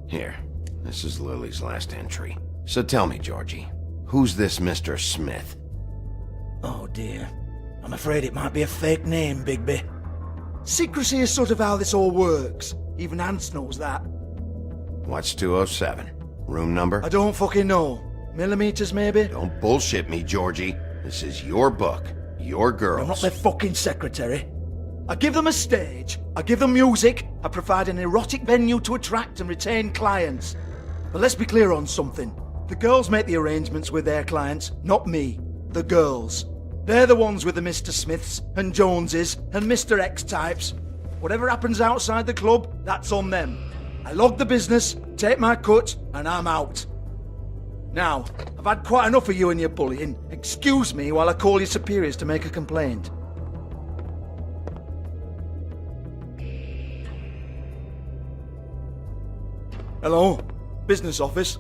Here, this is Lily's last entry. So tell me, Georgie, who's this Mr. Smith? Oh dear. I'm afraid it might be a fake name, Bigby. Secrecy is sort of how this all works. Even Hans knows that. What's 207? Room number? I don't fucking know. Millimeters, maybe? Don't bullshit me, Georgie. This is your book. Your girls. I'm not their fucking secretary. I give them a stage, I give them music, I provide an erotic venue to attract and retain clients. But let's be clear on something. The girls make the arrangements with their clients, not me. The girls. They're the ones with the Mr. Smiths and Joneses and Mr. X types. Whatever happens outside the club, that's on them. I log the business, take my cut, and I'm out. Now, I've had quite enough of you and your bullying. Excuse me while I call your superiors to make a complaint. Hello? Business office?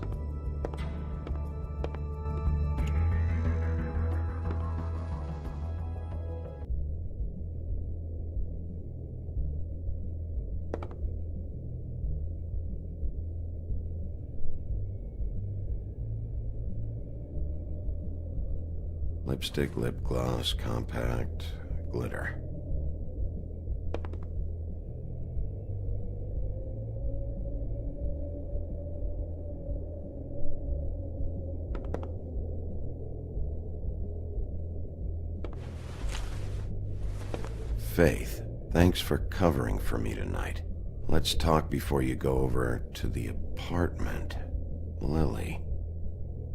Lipstick, lip gloss, compact, glitter. Faith, thanks for covering for me tonight. Let's talk before you go over to the apartment. Lily.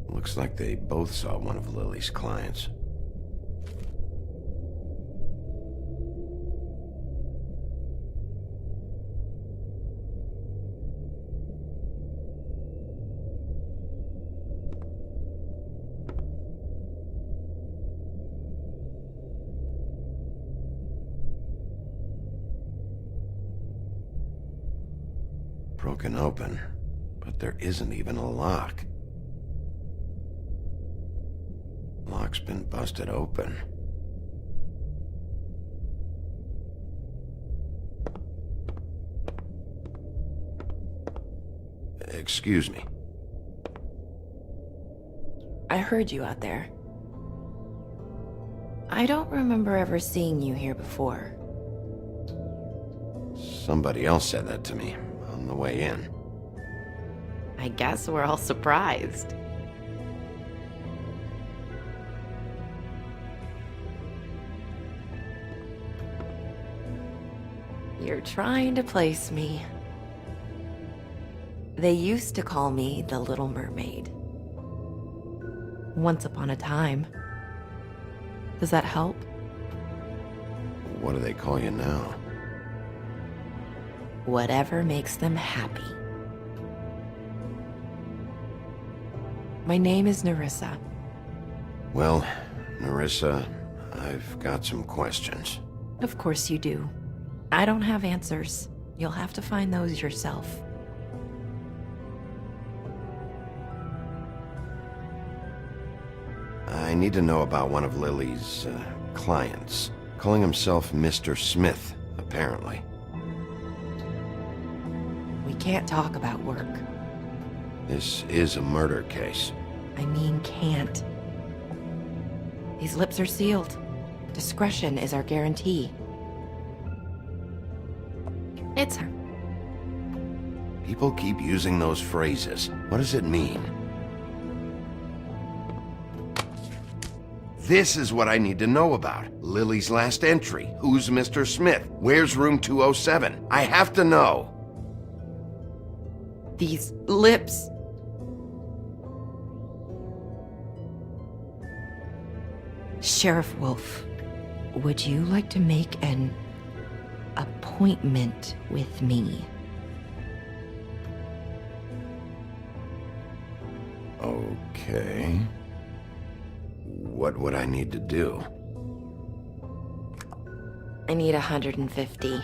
Looks like they both saw one of Lily's clients. Broken open, but there isn't even a lock. Lock's been busted open. Excuse me. I heard you out there. I don't remember ever seeing you here before. Somebody else said that to me on the way in. I guess we're all surprised. You're trying to place me. They used to call me the Little Mermaid. Once upon a time. Does that help? What do they call you now? Whatever makes them happy. My name is Nerissa. Well, Nerissa, I've got some questions. Of course you do. I don't have answers. You'll have to find those yourself. I need to know about one of Lily's clients. Calling himself Mr. Smith, apparently. We can't talk about work. This is a murder case. I mean can't. These lips are sealed. Discretion is our guarantee. It's her. People keep using those phrases. What does it mean? This is what I need to know about. Lily's last entry. Who's Mr. Smith? Where's room 207? I have to know. These lips. Sheriff Wolf, would you like to make an appointment with me? Okay. What would I need to do? I need 150.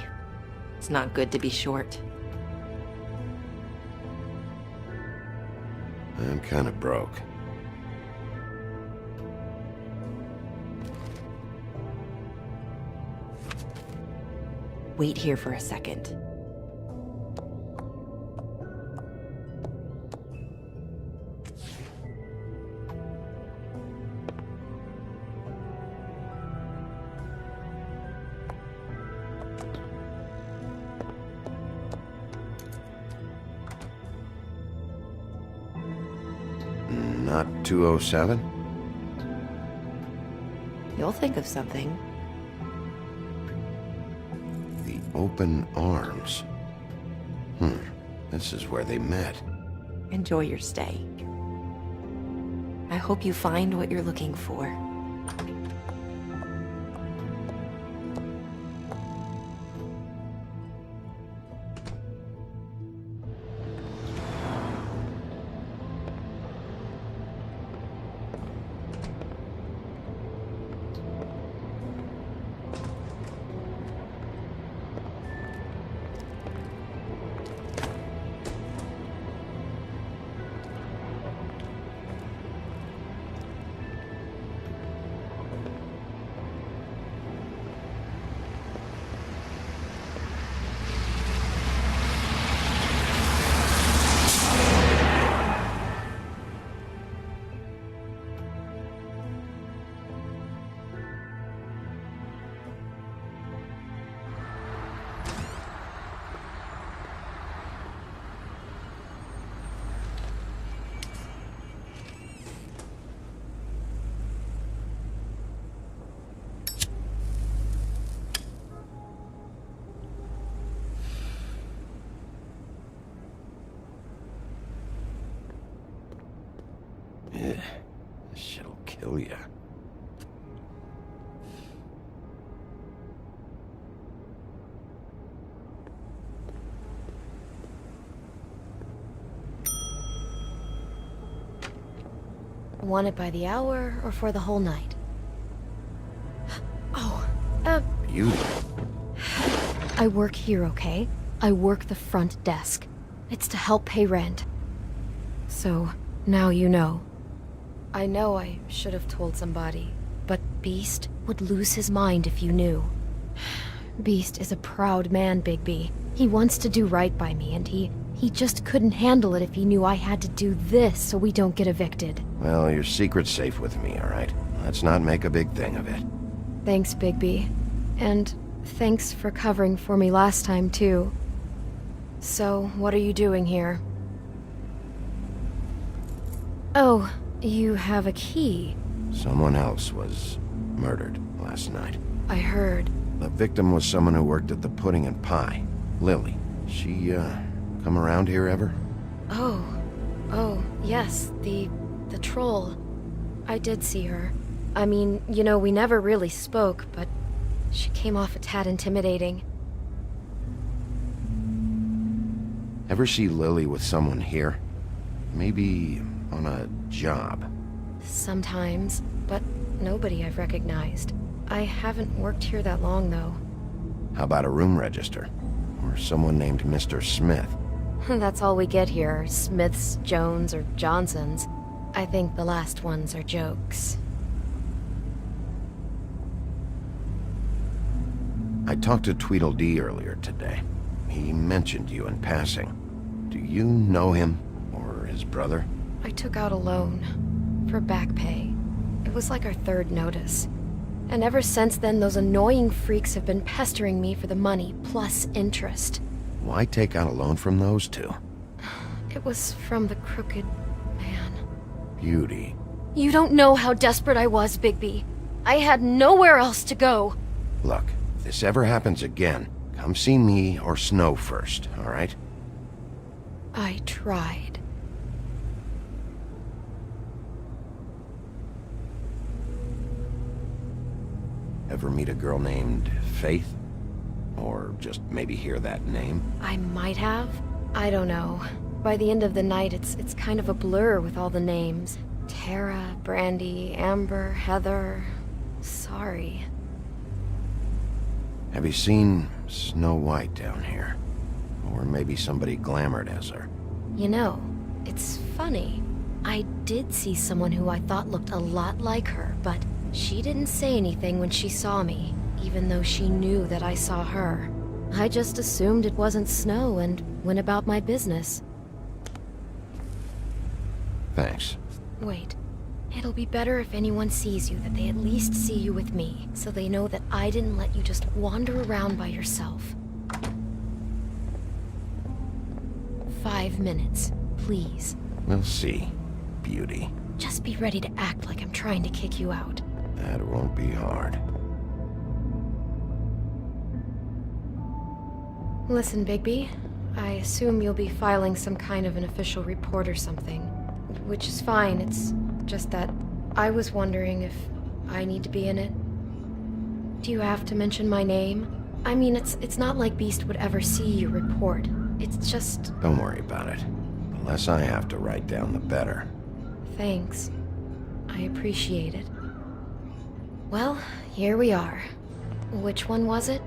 It's not good to be short. I'm kind of broke. Wait here for a second. Not 207? You'll think of something. The open arms. This is where they met. Enjoy your stay. I hope you find what you're looking for. This shit'll kill ya. Want it by the hour or for the whole night? Oh, Beauty. I work here, okay? I work the front desk. It's to help pay rent. So, now you know. I know I should have told somebody, but Beast would lose his mind if you knew. Beast is a proud man, Bigby. He wants to do right by me, and he just couldn't handle it if he knew I had to do this so we don't get evicted. Well, your secret's safe with me, all right? Let's not make a big thing of it. Thanks, Bigby. And thanks for covering for me last time, too. So, what are you doing here? Oh, you have a key. Someone else was murdered last night. I heard. The victim was someone who worked at the Pudding and Pie. Lily. She, come around here ever? Oh, yes, the troll. I did see her. I mean, you know, we never really spoke, but she came off a tad intimidating. Ever see Lily with someone here? Maybe on a job? Sometimes, but nobody I've recognized. I haven't worked here that long, though. How about a room register? Or someone named Mr. Smith? That's all we get here, Smiths, Jones, or Johnsons. I think the last ones are jokes. I talked to Tweedledee earlier today. He mentioned you in passing. Do you know him? Or his brother? I took out a loan. For back pay. It was like our third notice. And ever since then, those annoying freaks have been pestering me for the money, plus interest. Why take out a loan from those two? It was from the crooked man. Beauty. You don't know how desperate I was, Bigby. I had nowhere else to go. Look, if this ever happens again, come see me or Snow first, all right? I tried. Ever meet a girl named Faith? Or just maybe hear that name? I might have. I don't know. By the end of the night, it's kind of a blur with all the names. Tara, Brandy, Amber, Heather... Sorry. Have you seen Snow White down here? Or maybe somebody glamored as her? You know, it's funny. I did see someone who I thought looked a lot like her, but she didn't say anything when she saw me, even though she knew that I saw her. I just assumed it wasn't Snow and went about my business. Thanks. Wait. It'll be better if anyone sees you that they at least see you with me, so they know that I didn't let you just wander around by yourself. 5 minutes, please. We'll see, Beauty. Just be ready to act like I'm trying to kick you out. That won't be hard. Listen, Bigby. I assume you'll be filing some kind of an official report or something. Which is fine, it's just that I was wondering if I need to be in it. Do you have to mention my name? I mean, it's not like Beast would ever see your report. It's just... Don't worry about it. The less I have to write down, the better. Thanks. I appreciate it. Well, here we are. Which one was it?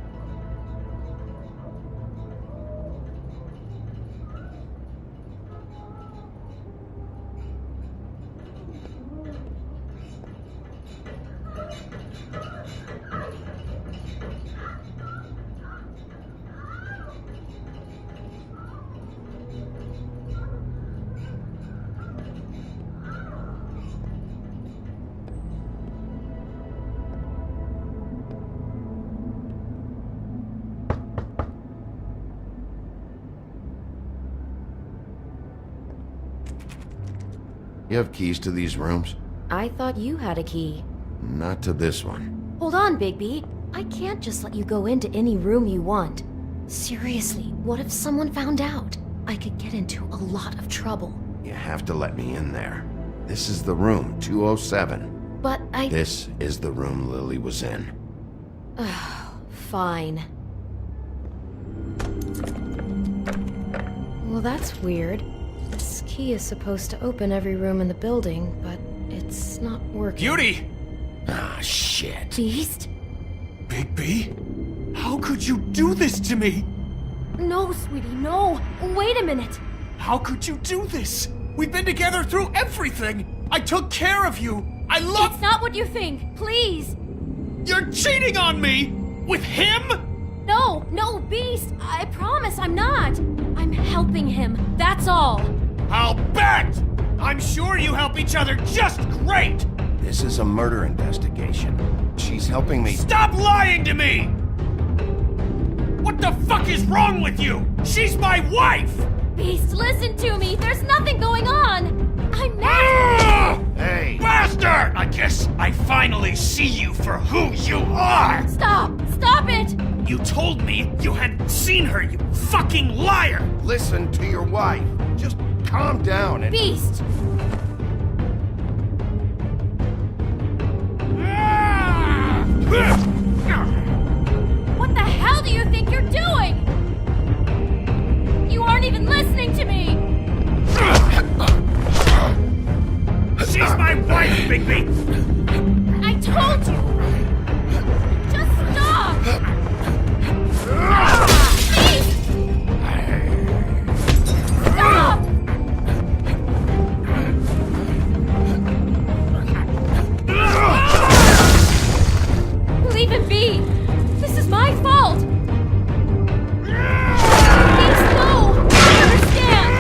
You have keys to these rooms? I thought you had a key. Not to this one. Hold on, Bigby. I can't just let you go into any room you want. Seriously, what if someone found out? I could get into a lot of trouble. You have to let me in there. This is the room, 207. But This is the room Lily was in. Fine. Well, that's weird. This key is supposed to open every room in the building, but it's not working. Beauty! Ah, shit. Beast? Bigby? How could you do this to me? No, sweetie, no. Wait a minute. How could you do this? We've been together through everything. I took care of you. I love... It's not what you think. Please. You're cheating on me! With him? No, Beast. I promise I'm not. I'm helping him. That's all. I'll bet! I'm sure you help each other just great! This is a murder investigation. She's helping me... Stop lying to me! What the fuck is wrong with you? She's my wife! Beast, listen to me. There's nothing going on. I'm not... Hey! Bastard! I guess I finally see you for who you are! Stop! Stop it! You told me you hadn't seen her, you fucking liar! Listen to your wife. Just calm down and... Beast! What the hell do you think you're doing? You aren't even listening to me! She's my wife, Bigby! I told you! Just stop! Beast! Stop! Leave him be! This is my fault! Beast, no! I understand!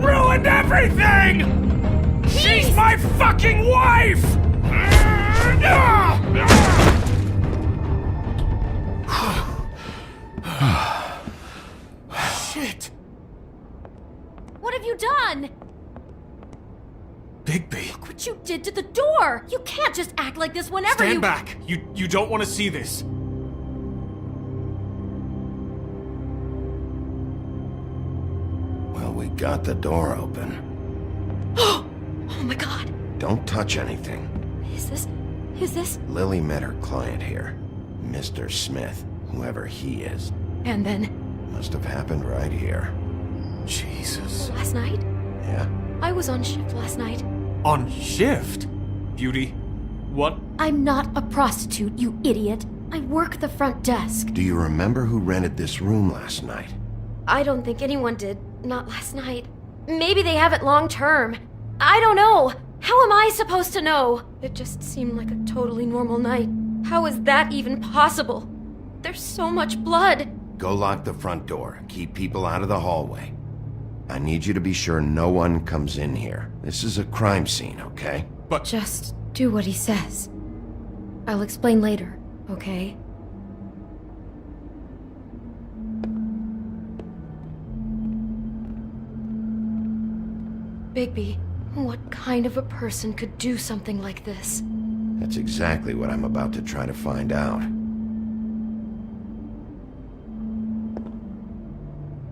ruined everything! She's my fucking wife! Shit! What have you done? Bigby. Look what you did to the door! You can't just act like this whenever Stand back! You don't want to see this. Well, we got the door open. Oh my god. Don't touch anything. Is this? Lily met her client here. Mr. Smith, whoever he is. And then? Must have happened right here. Jesus. Last night? Yeah? I was on shift last night. On shift? Beauty, what? I'm not a prostitute, you idiot. I work the front desk. Do you remember who rented this room last night? I don't think anyone did. Not last night. Maybe they have it long term. I don't know. How am I supposed to know? It just seemed like a totally normal night. How is that even possible? There's so much blood. Go lock the front door. Keep people out of the hallway. I need you to be sure no one comes in here. This is a crime scene, okay? But just do what he says. I'll explain later, okay? Bigby, what kind of a person could do something like this? That's exactly what I'm about to try to find out.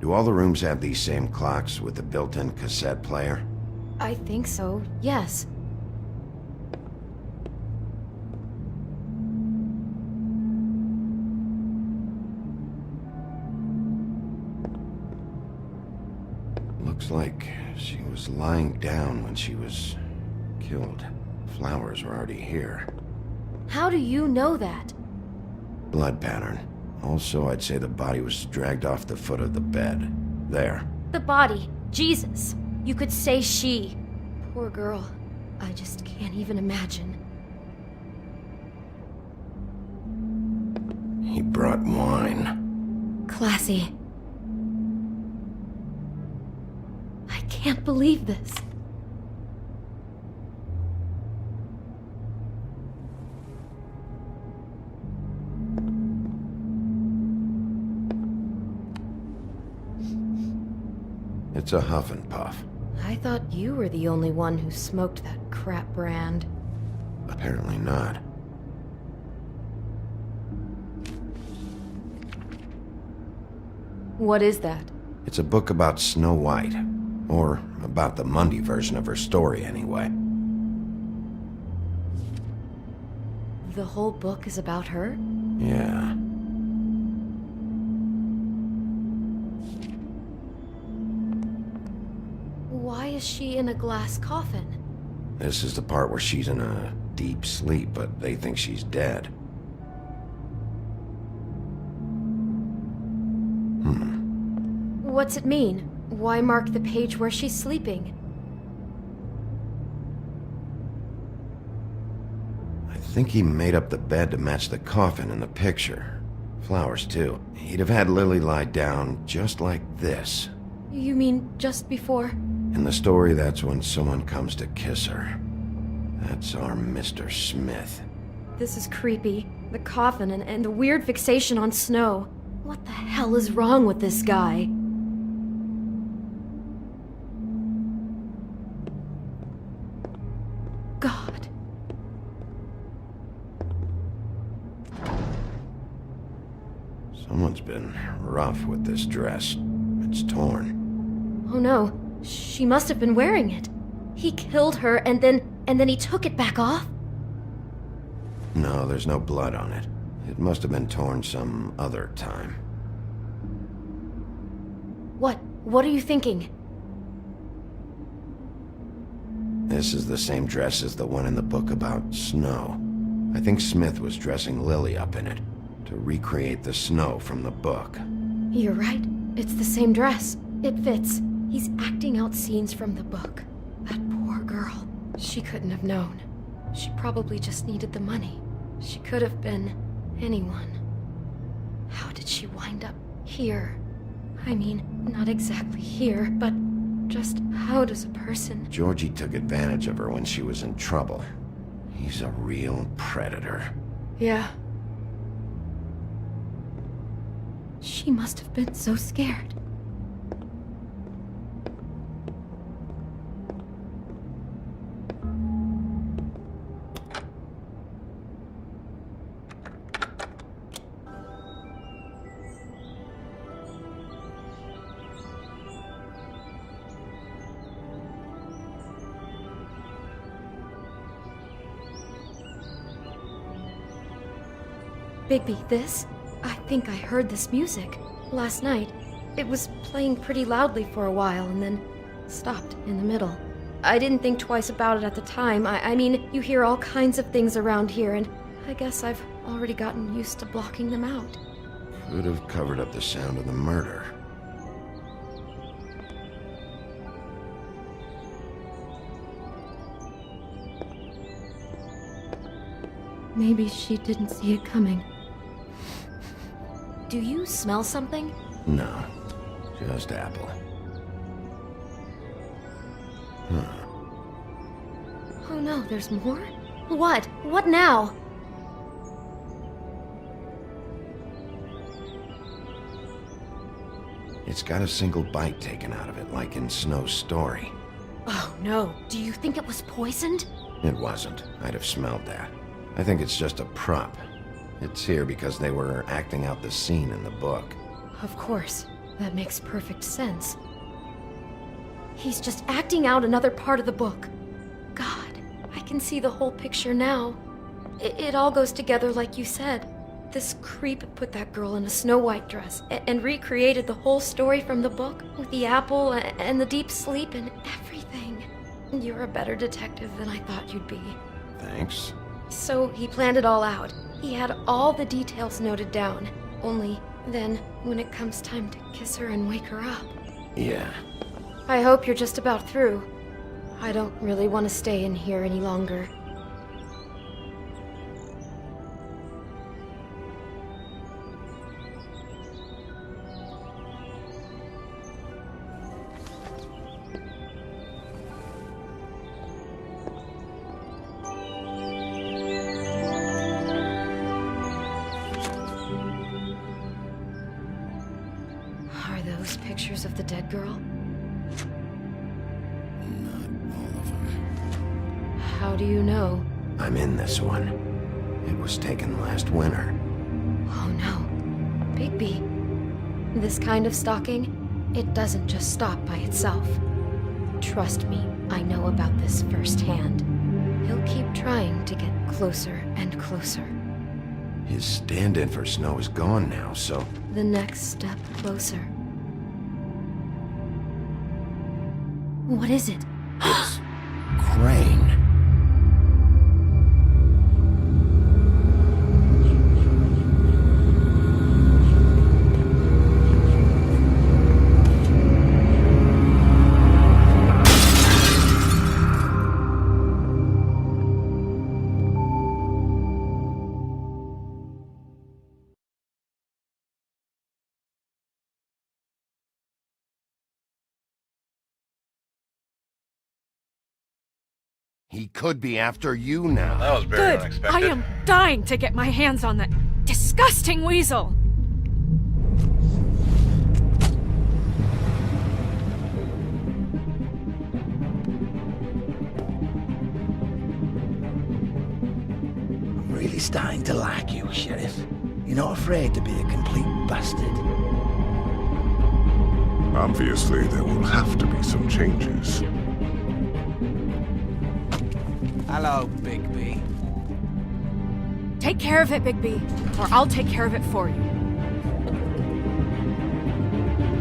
Do all the rooms have these same clocks with the built-in cassette player? I think so, yes. Looks like she was lying down when she was killed. Flowers were already here. How do you know that? Blood pattern. Also, I'd say the body was dragged off the foot of the bed. There. The body. Jesus. You could say she. Poor girl. I just can't even imagine. He brought wine. Classy. I can't believe this. It's a huff and puff. I thought you were the only one who smoked that crap brand. Apparently not. What is that? It's a book about Snow White. Or about the Mundy version of her story, anyway. The whole book is about her? Yeah. Why is she in a glass coffin? This is the part where she's in a deep sleep, but they think she's dead. What's it mean? Why mark the page where she's sleeping? I think he made up the bed to match the coffin in the picture. Flowers, too. He'd have had Lily lie down just like this. You mean just before? In the story, that's when someone comes to kiss her. That's our Mr. Smith. This is creepy. The coffin and the weird fixation on Snow. What the hell is wrong with this guy? God. Someone's been rough with this dress. It's torn. Oh no, she must have been wearing it. He killed her and then he took it back off? No, there's no blood on it. It must have been torn some other time. What are you thinking? This is the same dress as the one in the book about Snow. I think Smith was dressing Lily up in it, to recreate the Snow from the book. You're right. It's the same dress. It fits. He's acting out scenes from the book. That poor girl. She couldn't have known. She probably just needed the money. She could have been anyone. How did she wind up here? I mean, not exactly here, but Just how does a person... Georgie took advantage of her when she was in trouble. He's a real predator. Yeah. She must have been so scared. Bigby, this? I think I heard this music. Last night. It was playing pretty loudly for a while and then stopped in the middle. I didn't think twice about it at the time. I mean, you hear all kinds of things around here, and I guess I've already gotten used to blocking them out. Could have covered up the sound of the murder. Maybe she didn't see it coming. Do you smell something? No, just apple. Oh no, there's more? What? What now? It's got a single bite taken out of it, like in Snow's story. Oh no, do you think it was poisoned? It wasn't. I'd have smelled that. I think it's just a prop. It's here because they were acting out the scene in the book. Of course. That makes perfect sense. He's just acting out another part of the book. God, I can see the whole picture now. It all goes together like you said. This creep put that girl in a Snow White dress and recreated the whole story from the book with the apple and the deep sleep and everything. You're a better detective than I thought you'd be. Thanks. So he planned it all out. He had all the details noted down. Only then, when it comes time to kiss her and wake her up. Yeah. I hope you're just about through. I don't really want to stay in here any longer. Pictures of the dead girl? Not all of them. How do you know? I'm in this one. It was taken last winter. Oh no. Bigby. This kind of stalking, it doesn't just stop by itself. Trust me, I know about this firsthand. He'll keep trying to get closer and closer. His stand-in for Snow is gone now, so... The next step closer. What is it? It's... Crane. He could be after you now. That was very Good. unexpected. I am dying to get my hands on that disgusting weasel. I'm really starting to like you, Sheriff. You're not afraid to be a complete bastard. Obviously, there will have to be some changes. Hello, Bigby. Take care of it, Bigby, or I'll take care of it for you.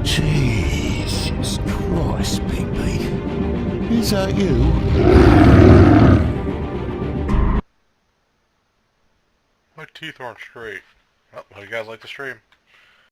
Jesus Christ, Bigby. Is that you? My teeth aren't straight. Oh, how do you guys like the stream?